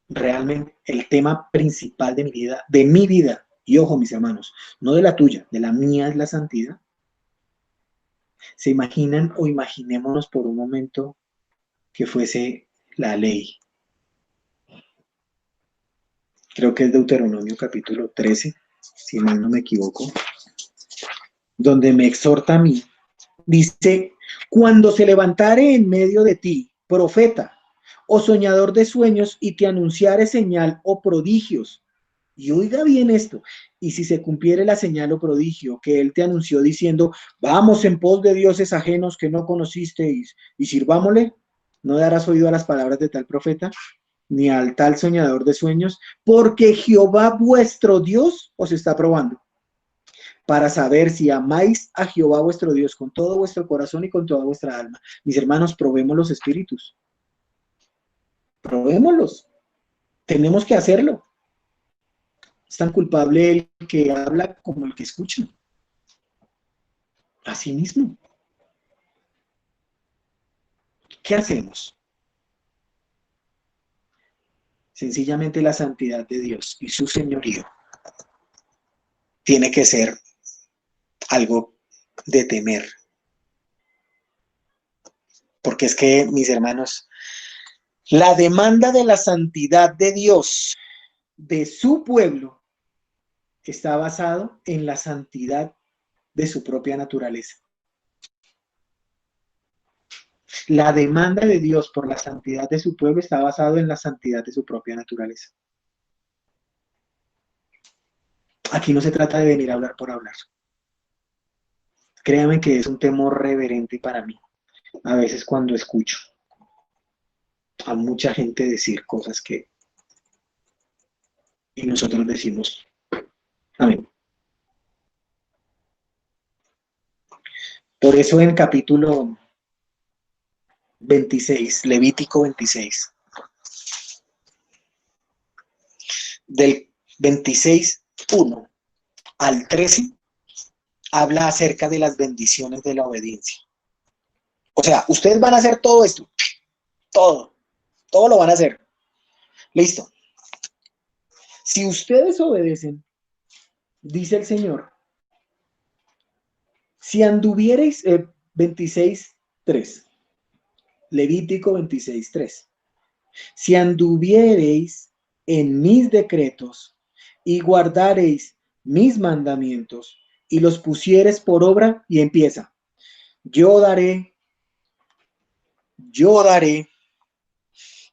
Realmente el tema principal de mi vida, y ojo mis hermanos, no de la tuya, de la mía es la santidad. ¿Se imaginan o imaginémonos por un momento que fuese la ley? Creo que es Deuteronomio capítulo 13, si mal no me equivoco, donde me exhorta a mí. Dice, cuando se levantare en medio de ti, profeta o soñador de sueños, y te anunciare señal o prodigios, y oiga bien esto, y si se cumpliere la señal o prodigio que él te anunció diciendo, vamos en pos de dioses ajenos que no conocisteis, y sirvámosle, no darás oído a las palabras de tal profeta, ni al tal soñador de sueños, porque Jehová vuestro Dios os está probando para saber si amáis a Jehová vuestro Dios con todo vuestro corazón y con toda vuestra alma. Mis hermanos, probemos los espíritus. Probémoslos. Tenemos que hacerlo. Es tan culpable el que habla como el que escucha. Así mismo. ¿Qué hacemos? Sencillamente la santidad de Dios y su señorío tiene que ser algo de temer. Porque es que, mis hermanos, la demanda de la santidad de Dios, de su pueblo, está basado en la santidad de su propia naturaleza. La demanda de Dios por la santidad de su pueblo está basado en la santidad de su propia naturaleza. Aquí no se trata de venir a hablar por hablar. Créanme que es un temor reverente para mí. A veces cuando escucho a mucha gente decir cosas que y nosotros decimos, amén. Por eso en capítulo 26, Levítico 26, del 26:1 al 13, habla acerca de las bendiciones de la obediencia. O sea, ustedes van a hacer todo esto, todo lo van a hacer. Listo. Si ustedes obedecen, dice el Señor, si anduviereis, 26:3, Levítico 26:3, Si anduviereis en mis decretos y guardareis mis mandamientos y los pusieres por obra, y empieza, yo daré, yo daré,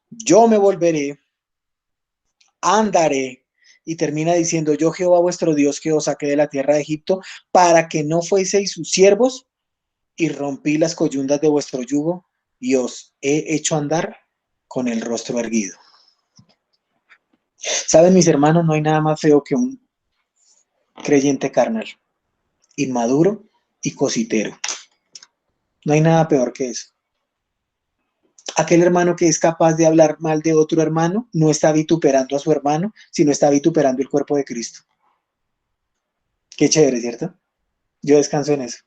yo me volveré, andaré, y termina diciendo, yo Jehová vuestro Dios que os saqué de la tierra de Egipto, para que no fueseis sus siervos, y rompí las coyundas de vuestro yugo, y os he hecho andar con el rostro erguido. Saben, mis hermanos, no hay nada más feo que un creyente carnal, inmaduro y cositero. No hay nada peor que eso. Aquel hermano que es capaz de hablar mal de otro hermano no está vituperando a su hermano, sino está vituperando el cuerpo de Cristo. Qué chévere, ¿cierto? Yo descanso en eso.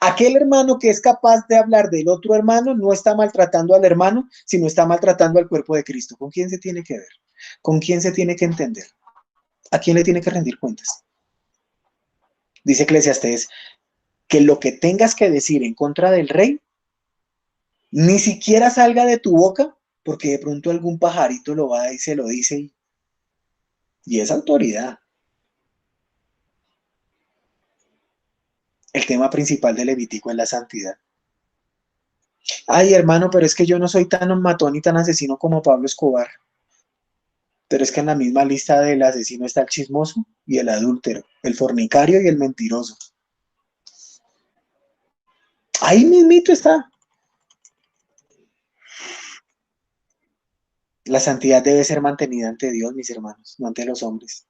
Aquel hermano que es capaz de hablar del otro hermano no está maltratando al hermano, sino está maltratando al cuerpo de Cristo. ¿Con quién se tiene que ver? ¿Con quién se tiene que entender? ¿A quién le tiene que rendir cuentas? Dice Eclesiastés que lo que tengas que decir en contra del rey ni siquiera salga de tu boca, porque de pronto algún pajarito lo va y se lo dice y es autoridad. El tema principal de Levítico es la santidad. Ay, hermano, pero es que yo no soy tan matón y tan asesino como Pablo Escobar. Pero es que en la misma lista del asesino está el chismoso y el adúltero, el fornicario y el mentiroso. Ahí mismito está. La santidad debe ser mantenida ante Dios, mis hermanos, no ante los hombres.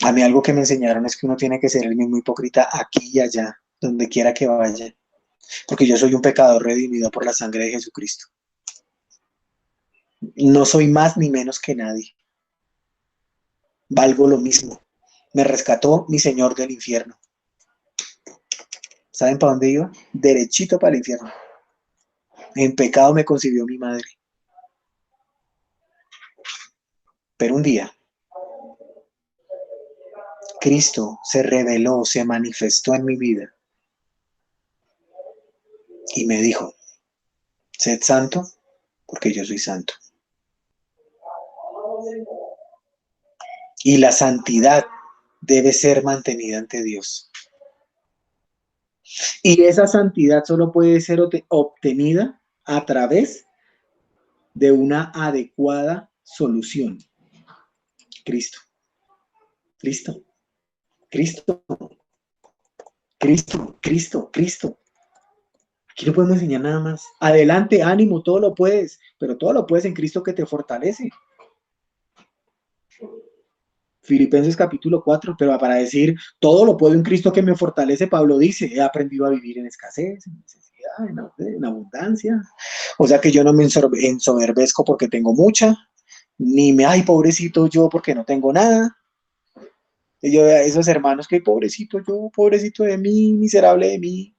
A mí algo que me enseñaron es que uno tiene que ser el mismo hipócrita aquí y allá, donde quiera que vaya, porque yo soy un pecador redimido por la sangre de Jesucristo. No soy más ni menos que nadie. Valgo lo mismo. Me rescató mi Señor del infierno. ¿Saben para dónde iba? Derechito para el infierno. En pecado me concibió mi madre. Pero un día, Cristo se reveló, se manifestó en mi vida y me dijo, sed santo porque yo soy santo. Y la santidad debe ser mantenida ante Dios. Y esa santidad solo puede ser obtenida a través de una adecuada solución. Cristo, Cristo, Cristo, Cristo, Cristo, Cristo. Aquí no podemos enseñar nada más. Adelante, ánimo, todo lo puedes, pero todo lo puedes en Cristo que te fortalece. Filipenses capítulo 4, pero para decir todo lo puedo en Cristo que me fortalece, Pablo dice, he aprendido a vivir en escasez, en necesidad, en abundancia. O sea que yo no me ensoberbezco porque tengo mucha, ni me, ay, pobrecito yo porque no tengo nada. Y yo, esos hermanos que pobrecito yo, pobrecito de mí, miserable de mí,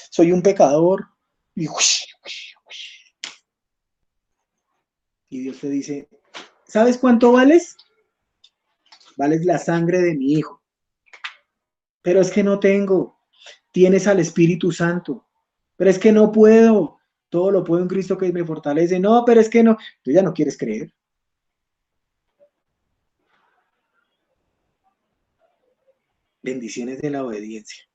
soy un pecador. Y Dios te dice, ¿sabes cuánto vales? Vales la sangre de mi hijo. Pero es que no tengo. Tienes al Espíritu Santo. Pero es que no puedo. Todo lo puedo en Cristo que me fortalece. No, pero es que no. Tú ya no quieres creer. Bendiciones de la obediencia.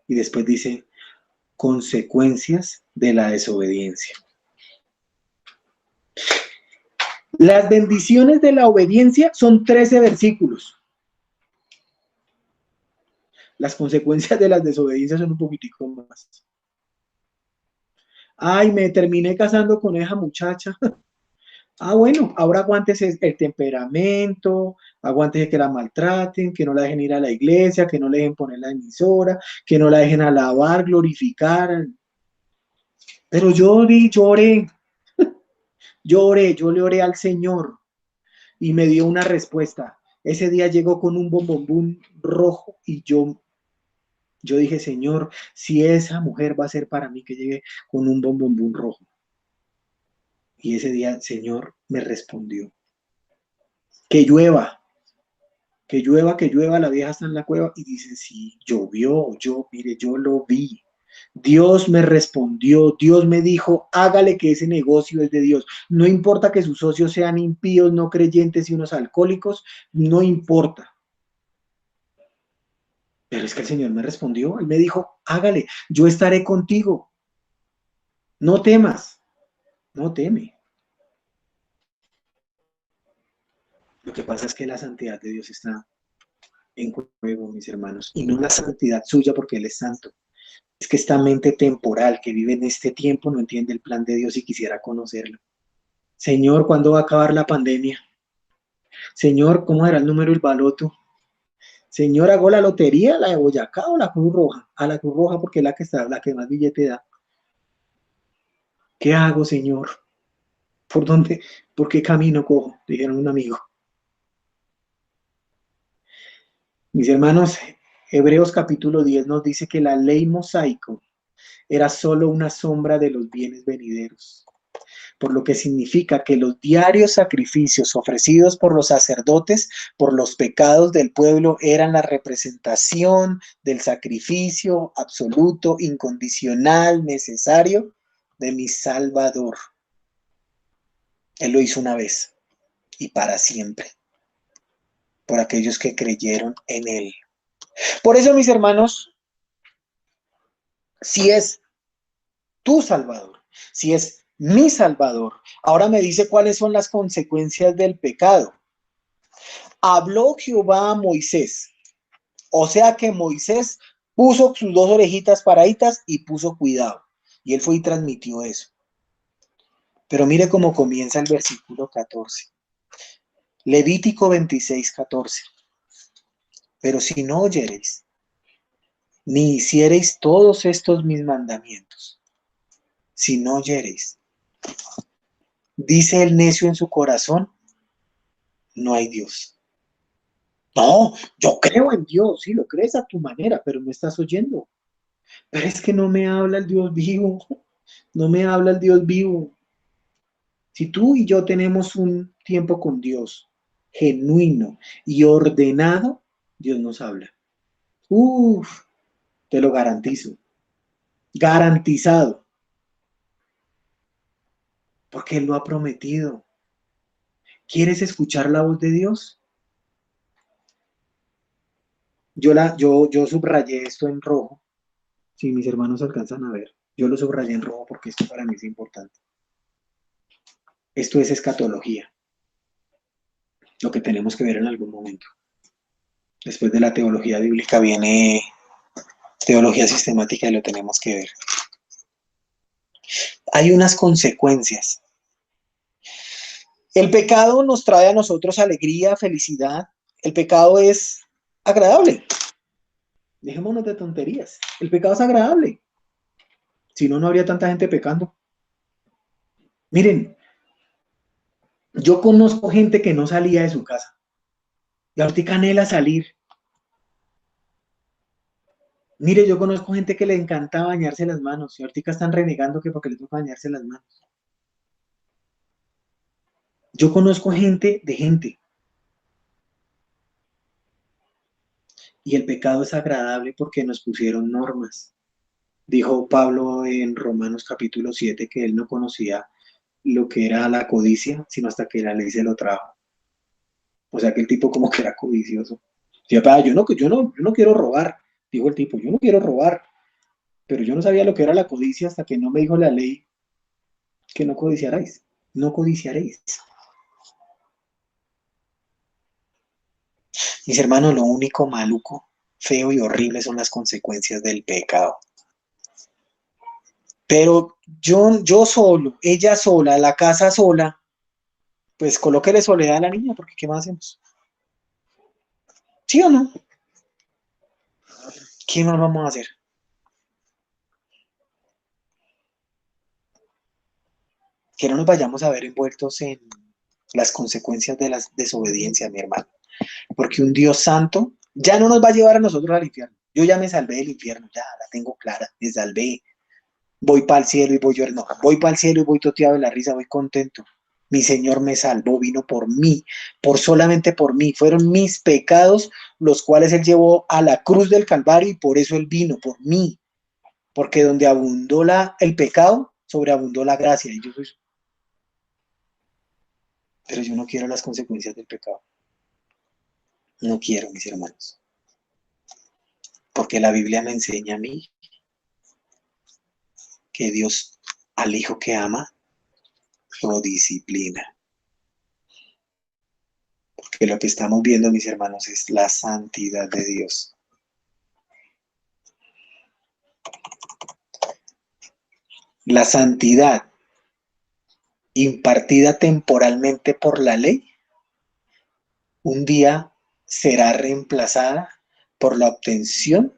Y después dice, consecuencias de la desobediencia. Las bendiciones de la obediencia son 13 versículos. Las consecuencias de las desobediencias son un poquitico más. Ay, me terminé casando con esa muchacha. Ah, bueno, ahora aguántese el temperamento, aguántese que la maltraten, que no la dejen ir a la iglesia, que no le dejen poner la emisora, que no la dejen alabar, glorificar. Pero yo le oré al Señor y me dio una respuesta. Ese día llegó con un bombombún rojo y yo dije, Señor, si esa mujer va a ser para mí que llegue con un bombombún rojo. Y ese día el Señor me respondió, que llueva, que llueva, la vieja está en la cueva y dice, sí, llovió, mire, yo lo vi. Dios me respondió, Dios me dijo, hágale que ese negocio es de Dios. No importa que sus socios sean impíos, no creyentes y unos alcohólicos, no importa. Pero es que el Señor me respondió, Él me dijo, hágale, yo estaré contigo. No temas, no teme. Lo que pasa es que la santidad de Dios está en juego, mis hermanos, y no la santidad suya porque Él es santo. Es que esta mente temporal que vive en este tiempo no entiende el plan de Dios y quisiera conocerlo. Señor, ¿cuándo va a acabar la pandemia? Señor, ¿cómo será el número del baloto? Señor, ¿hago la lotería, la de Boyacá o la Cruz Roja? A la Cruz Roja porque es la que está, la que más billete da. ¿Qué hago, Señor? ¿Por dónde? ¿Por qué camino cojo? Dijeron un amigo. Mis hermanos, Hebreos capítulo 10 nos dice que la ley mosaico era solo una sombra de los bienes venideros, por lo que significa que los diarios sacrificios ofrecidos por los sacerdotes por los pecados del pueblo eran la representación del sacrificio absoluto, incondicional, necesario de mi Salvador. Él lo hizo una vez y para siempre, por aquellos que creyeron en Él. Por eso, mis hermanos, si es tu Salvador, si es mi Salvador, ahora me dice cuáles son las consecuencias del pecado. Habló Jehová a Moisés, o sea que Moisés puso sus dos orejitas paraditas y puso cuidado, y él fue y transmitió eso. Pero mire cómo comienza el versículo 14. Levítico 26:14. Pero si no oyereis, ni hiciereis todos estos mis mandamientos, si no oyereis, dice el necio en su corazón, no hay Dios. No, yo creo en Dios, sí, lo crees a tu manera, pero no estás oyendo. Pero es que no me habla el Dios vivo, no me habla el Dios vivo. Si tú y yo tenemos un tiempo con Dios genuino y ordenado, Dios nos habla. Uf, te lo garantizo. Garantizado. Porque Él lo ha prometido. ¿Quieres escuchar la voz de Dios? Yo subrayé esto en rojo. Si mis hermanos alcanzan a ver. Yo lo subrayé en rojo porque esto para mí es importante. Esto es escatología. Lo que tenemos que ver en algún momento. Después de la teología bíblica viene teología sistemática y lo tenemos que ver. Hay unas consecuencias. El pecado nos trae a nosotros alegría, felicidad. El pecado es agradable. Dejémonos de tonterías. El pecado es agradable. Si no, no habría tanta gente pecando. Miren, yo conozco gente que no salía de su casa. Y ahorita anhela salir. Mire, yo conozco gente que le encanta bañarse las manos. Y ahorita están renegando que porque les toca bañarse las manos. Yo conozco gente de gente. Y el pecado es agradable porque nos pusieron normas. Dijo Pablo en Romanos capítulo 7 que él no conocía lo que era la codicia, sino hasta que la ley se lo trajo. O sea que el tipo como que era codicioso. Yo no quiero robar, dijo el tipo, yo no quiero robar, pero yo no sabía lo que era la codicia hasta que no me dijo la ley que no codiciaréis, no codiciaréis. Mis hermanos, lo único maluco, feo y horrible son las consecuencias del pecado. Pero yo solo, ella sola, la casa sola, pues colóquele soledad a la niña, porque ¿qué más hacemos? ¿Sí o no? ¿Qué más vamos a hacer? Que no nos vayamos a ver envueltos en las consecuencias de las desobediencias, mi hermano. Porque un Dios santo ya no nos va a llevar a nosotros al infierno. Yo ya me salvé del infierno, ya la tengo clara, me salvé. Voy para el cielo y voy llorando. Voy para el cielo y voy toteado de la risa, voy contento. Mi Señor me salvó, vino por mí, por solamente por mí. Fueron mis pecados los cuales Él llevó a la cruz del Calvario y por eso Él vino, por mí. porque donde abundó el pecado, sobreabundó la gracia. Pero yo no quiero las consecuencias del pecado. No quiero, mis hermanos. Porque la Biblia me enseña a mí que Dios al hijo que ama lo disciplina. Porque lo que estamos viendo, mis hermanos, es la santidad de Dios. La santidad impartida temporalmente por la ley, un día será reemplazada por la obtención,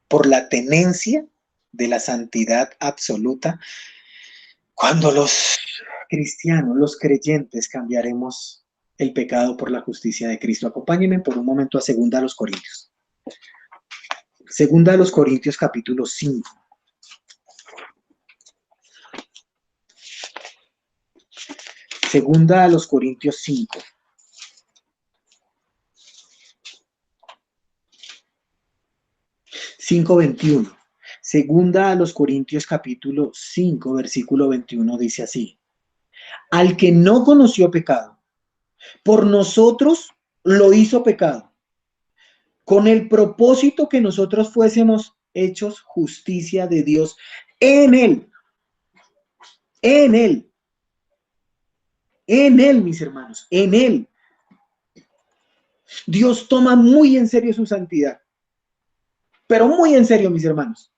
por la tenencia de la santidad absoluta, cuando los cristianos, los creyentes, cambiaremos el pecado por la justicia de Cristo. Acompáñenme por un momento a Segunda a los Corintios. Segunda a los Corintios, capítulo 5. Segunda a los Corintios 5. Segunda a los Corintios capítulo 5, versículo 21 dice así: al que no conoció pecado, por nosotros lo hizo pecado, con el propósito que nosotros fuésemos hechos justicia de Dios en él, en él, en él, mis hermanos, en él. Dios toma muy en serio su santidad, pero muy en serio, mis hermanos.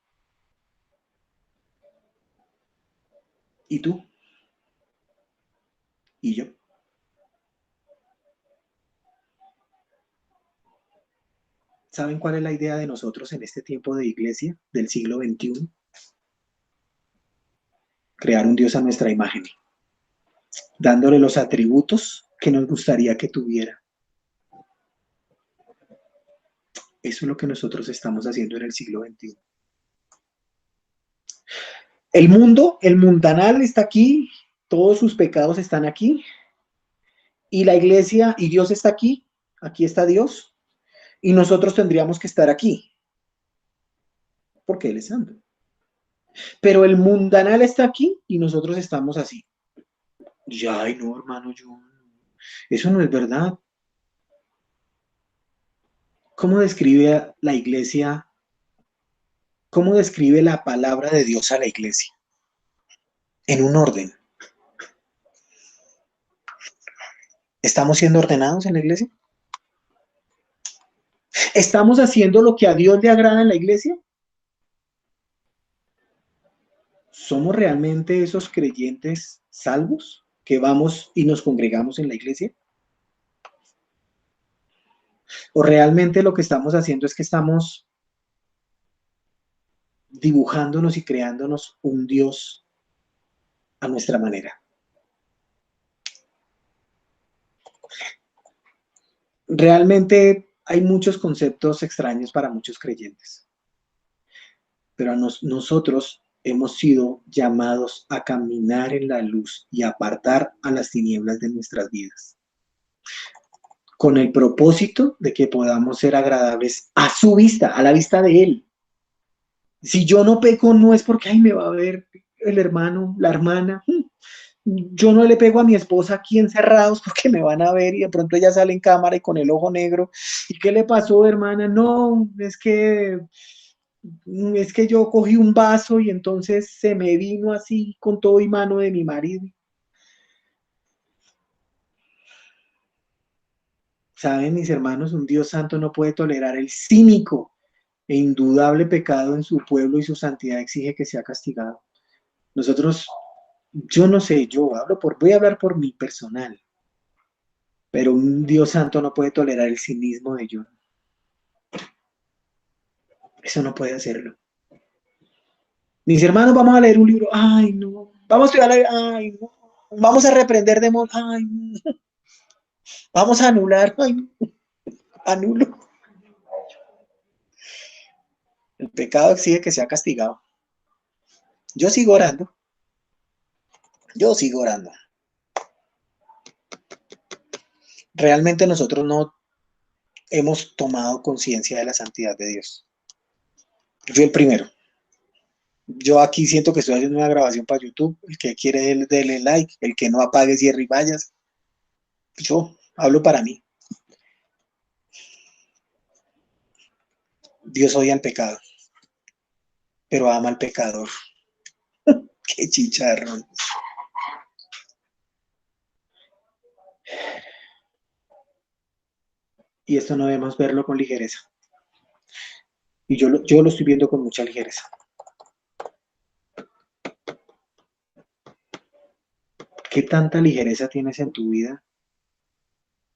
¿Y tú? ¿Y yo? ¿Saben cuál es la idea de nosotros en este tiempo de iglesia del siglo XXI? Crear un Dios a nuestra imagen, dándole los atributos que nos gustaría que tuviera. Eso es lo que nosotros estamos haciendo en el siglo XXI. El mundo, el mundanal está aquí, todos sus pecados están aquí, y la iglesia y Dios está aquí está Dios, y nosotros tendríamos que estar aquí, porque Él es santo. Pero el mundanal está aquí y nosotros estamos así. Y, ay, no, hermano, eso no es verdad. ¿Cómo describe la iglesia? ¿Cómo describe la palabra de Dios a la iglesia? En un orden. ¿Estamos siendo ordenados en la iglesia? ¿Estamos haciendo lo que a Dios le agrada en la iglesia? ¿Somos realmente esos creyentes salvos que vamos y nos congregamos en la iglesia? ¿O realmente lo que estamos haciendo es que estamos dibujándonos y creándonos un Dios a nuestra manera? Realmente hay muchos conceptos extraños para muchos creyentes, pero nosotros hemos sido llamados a caminar en la luz y apartar a las tinieblas de nuestras vidas, con el propósito de que podamos ser agradables a su vista, a la vista de Él. Si yo no peco, no es porque, ay, me va a ver el hermano, la hermana. Yo no le pego a mi esposa aquí encerrados porque me van a ver y de pronto ella sale en cámara y con el ojo negro. ¿Y qué le pasó, hermana? No, es que yo cogí un vaso y entonces se me vino así con todo y mano de mi marido. Saben, mis hermanos, un Dios santo no puede tolerar el cínico e indudable pecado en su pueblo y su santidad exige que sea castigado. Nosotros, yo no sé, voy a hablar por mi personal, pero un Dios santo no puede tolerar el cinismo de yo. Eso no puede hacerlo. Mis hermanos, vamos a leer un libro. Ay, no. Vamos a estudiar. Ay, no. Vamos a reprender demonios. Ay, no. Vamos a anular. Ay, no. Anulo. El pecado exige que sea castigado. Yo sigo orando. Yo sigo orando. Realmente nosotros no hemos tomado conciencia de la santidad de Dios. Yo el primero. Yo aquí siento que estoy haciendo una grabación para YouTube. El que quiere, dele like. El que no, apague, cierre y vayas. Yo hablo para mí. Dios odia al pecado, pero ama al pecador. Qué chicharrón. Y esto no debemos verlo con ligereza. Y yo lo estoy viendo con mucha ligereza. ¿Qué tanta ligereza tienes en tu vida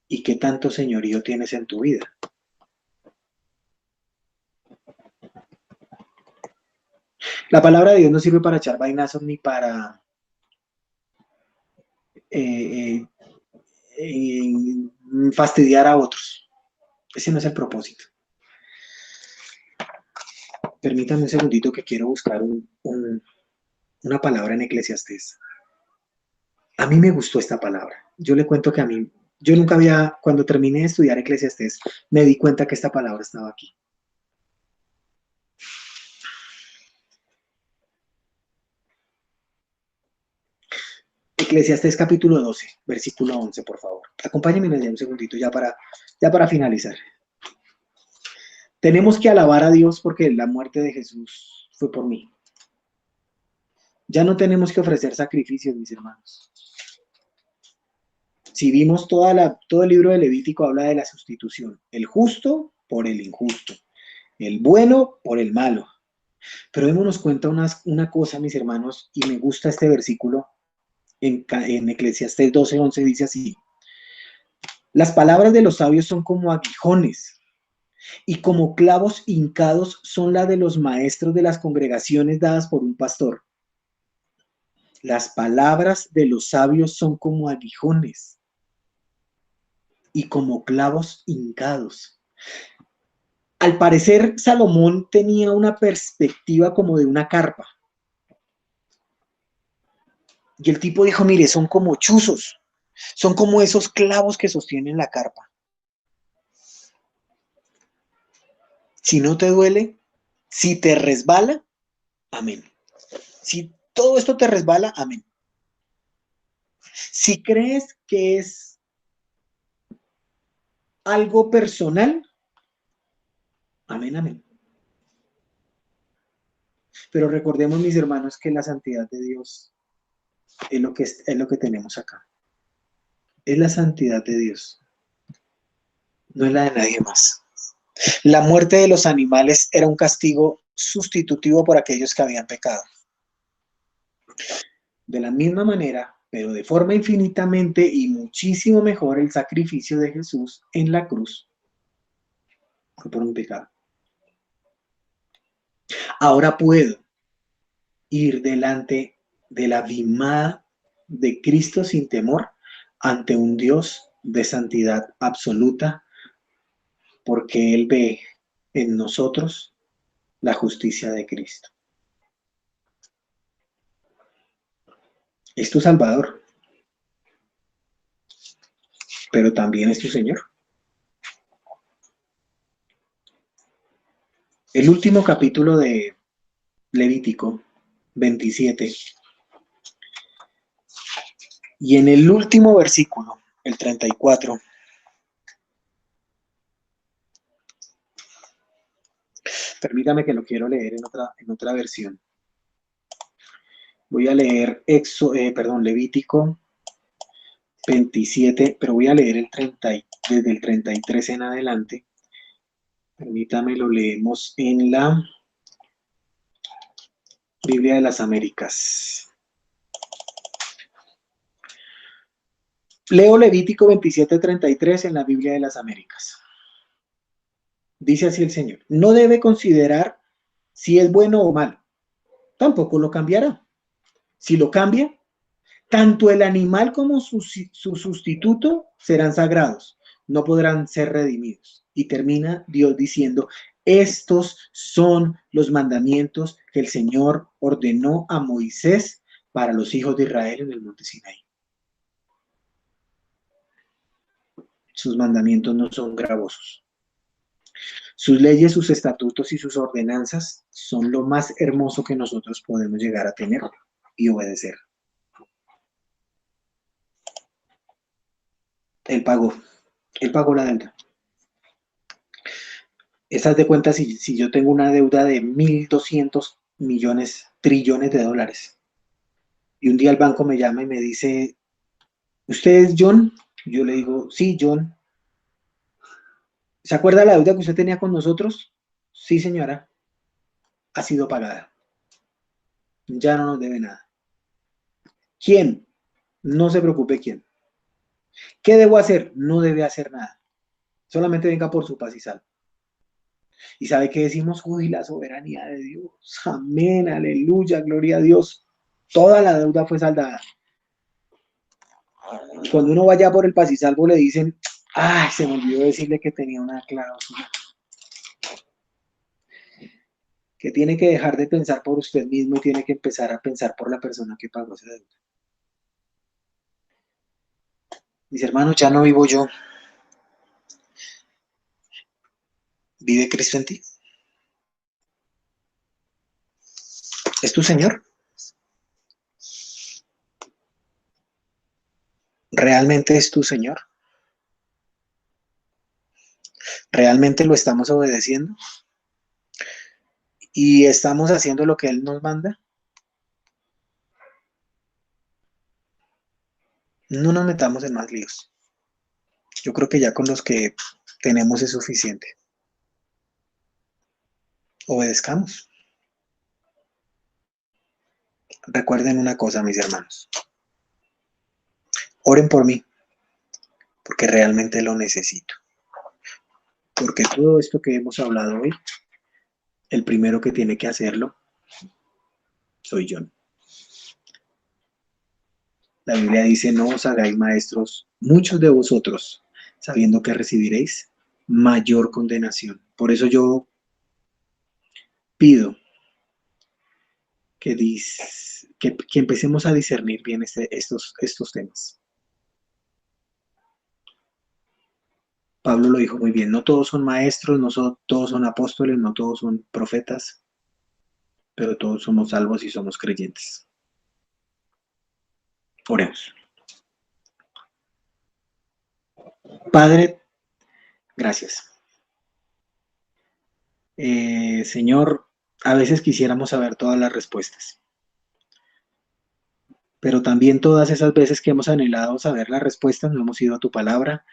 y qué tanto señorío tienes en tu vida? La palabra de Dios no sirve para echar vainazos ni para eh, fastidiar a otros. Ese no es el propósito. Permítame un segundito que quiero buscar una palabra en Eclesiastés. A mí me gustó esta palabra. Yo le cuento que a mí, yo nunca había, cuando terminé de estudiar Eclesiastés, me di cuenta que esta palabra estaba aquí. Eclesiastés capítulo 12, versículo 11, por favor. Acompáñenme un segundito ya para finalizar. Tenemos que alabar a Dios porque la muerte de Jesús fue por mí. Ya no tenemos que ofrecer sacrificios, mis hermanos. Si vimos todo el libro de Levítico habla de la sustitución. El justo por el injusto. El bueno por el malo. Pero démonos cuenta una cosa, mis hermanos, y me gusta este versículo en Eclesiastés 12:11, dice así. Las palabras de los sabios son como aguijones y como clavos hincados son las de los maestros de las congregaciones dadas por un pastor. Las palabras de los sabios son como aguijones y como clavos hincados. Al parecer, Salomón tenía una perspectiva como de una carpa. Y el tipo dijo, mire, son como chuzos, son como esos clavos que sostienen la carpa. Si no te duele, si te resbala, amén. Si todo esto te resbala, amén. Si crees que es algo personal, amén, amén. Pero recordemos, mis hermanos, que la santidad de Dios es lo que tenemos acá. Es la santidad de Dios, no es la de nadie más. La muerte de los animales era un castigo sustitutivo por aquellos que habían pecado. De la misma manera, pero de forma infinitamente y muchísimo mejor, el sacrificio de Jesús en la cruz fue por un pecado. Ahora puedo ir delante de la vimada de Cristo sin temor ante un Dios de santidad absoluta, porque Él ve en nosotros la justicia de Cristo. Es tu Salvador, pero también es tu Señor. El último capítulo de Levítico 27, y en el último versículo, el 34, permítame que lo quiero leer en otra versión. Voy a leer Levítico 27, pero voy a leer desde el 33 en adelante. Permítame, lo leemos en la Biblia de las Américas. Leo Levítico 27:33 en la Biblia de las Américas. Dice así el Señor: no debe considerar si es bueno o malo, tampoco lo cambiará. Si lo cambia, tanto el animal como su sustituto serán sagrados, no podrán ser redimidos. Y termina Dios diciendo, estos son los mandamientos que el Señor ordenó a Moisés para los hijos de Israel en el monte Sinaí. Sus mandamientos no son gravosos. Sus leyes, sus estatutos y sus ordenanzas son lo más hermoso que nosotros podemos llegar a tener y obedecer. Él pagó, él pagó la deuda. Estás de cuenta si yo tengo una deuda de 1.200 millones, trillones de dólares, y un día el banco me llama y me dice, ¿usted es John? Yo le digo, sí, John. ¿Se acuerda la deuda que usted tenía con nosotros? Sí, señora, ha sido pagada. Ya no nos debe nada. ¿Quién? No se preocupe quién. ¿Qué debo hacer? No debe hacer nada. Solamente venga por su paz y sal. ¿Y sabe qué decimos? Uy, la soberanía de Dios. Amén, aleluya, gloria a Dios. Toda la deuda fue saldada. Cuando uno vaya por el paz y salvo le dicen, ay, se me olvidó decirle que tenía una cláusula. Que tiene que dejar de pensar por usted mismo y tiene que empezar a pensar por la persona que pagó esa deuda. Mis hermanos, ya no vivo yo. ¿Vive Cristo en ti? ¿Es tu Señor? ¿Realmente es tu Señor? ¿Realmente lo estamos obedeciendo? ¿Y estamos haciendo lo que Él nos manda? No nos metamos en más líos. Yo creo que ya con los que tenemos es suficiente. Obedezcamos. Recuerden una cosa, mis hermanos. Oren por mí, porque realmente lo necesito. Porque todo esto que hemos hablado hoy, el primero que tiene que hacerlo soy yo. La Biblia dice, no os hagáis maestros, muchos de vosotros, sabiendo que recibiréis mayor condenación. Por eso yo pido que empecemos a discernir bien estos temas. Pablo lo dijo muy bien, no todos son maestros, todos son apóstoles, no todos son profetas, pero todos somos salvos y somos creyentes. Oremos. Padre, gracias. Señor, a veces quisiéramos saber todas las respuestas, pero también todas esas veces que hemos anhelado saber las respuestas, no hemos ido a tu palabra,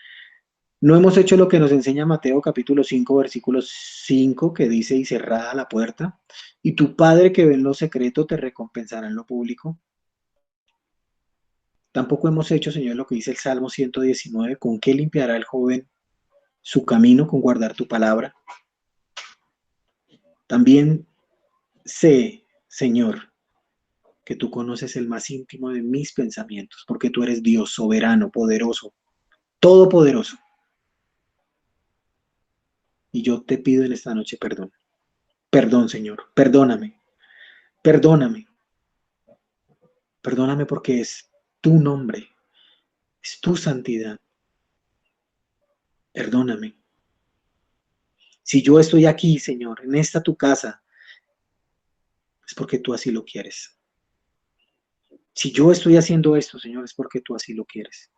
no hemos hecho lo que nos enseña Mateo capítulo 5, versículo 5, que dice, y cerrada la puerta, y tu Padre que ve en lo secreto te recompensará en lo público. Tampoco hemos hecho, Señor, lo que dice el Salmo 119, con qué limpiará el joven su camino, con guardar tu palabra. También sé, Señor, que tú conoces el más íntimo de mis pensamientos, porque tú eres Dios soberano, poderoso, todopoderoso. Y yo te pido en esta noche perdón. Perdón, Señor, perdóname, perdóname, perdóname porque es tu nombre, es tu santidad. Perdóname. Si yo estoy aquí, Señor, en esta tu casa, es porque tú así lo quieres. Si yo estoy haciendo esto, Señor, es porque tú así lo quieres.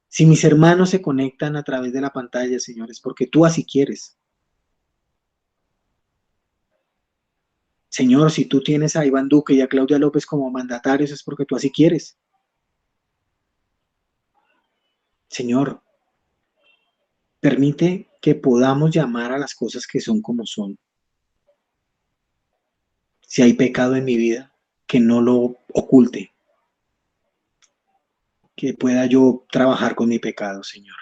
Si mis hermanos se conectan a través de la pantalla, Señor, es porque tú así quieres. Señor, si tú tienes a Iván Duque y a Claudia López como mandatarios, es porque tú así quieres. Señor, permite que podamos llamar a las cosas que son como son. Si hay pecado en mi vida, que no lo oculte, que pueda yo trabajar con mi pecado, Señor.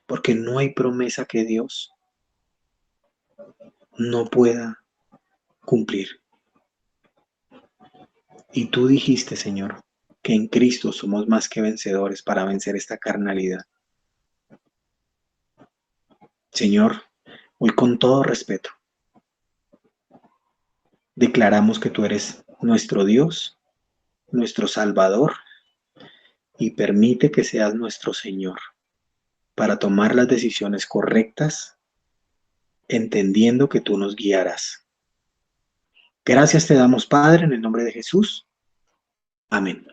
Porque no hay promesa que Dios no pueda cumplir. Y tú dijiste, Señor, que en Cristo somos más que vencedores para vencer esta carnalidad. Señor, hoy con todo respeto, declaramos que tú eres nuestro Dios, nuestro Salvador, y permite que seas nuestro Señor para tomar las decisiones correctas entendiendo que tú nos guiarás. Gracias te damos, Padre, en el nombre de Jesús. Amén.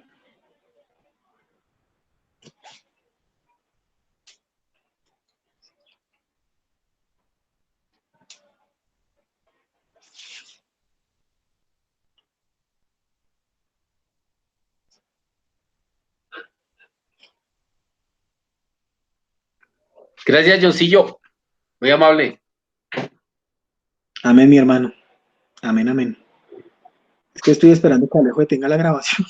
Gracias, Josillo. Muy amable. Amén, mi hermano. Amén, amén. Es que estoy esperando que Alejo detenga la grabación.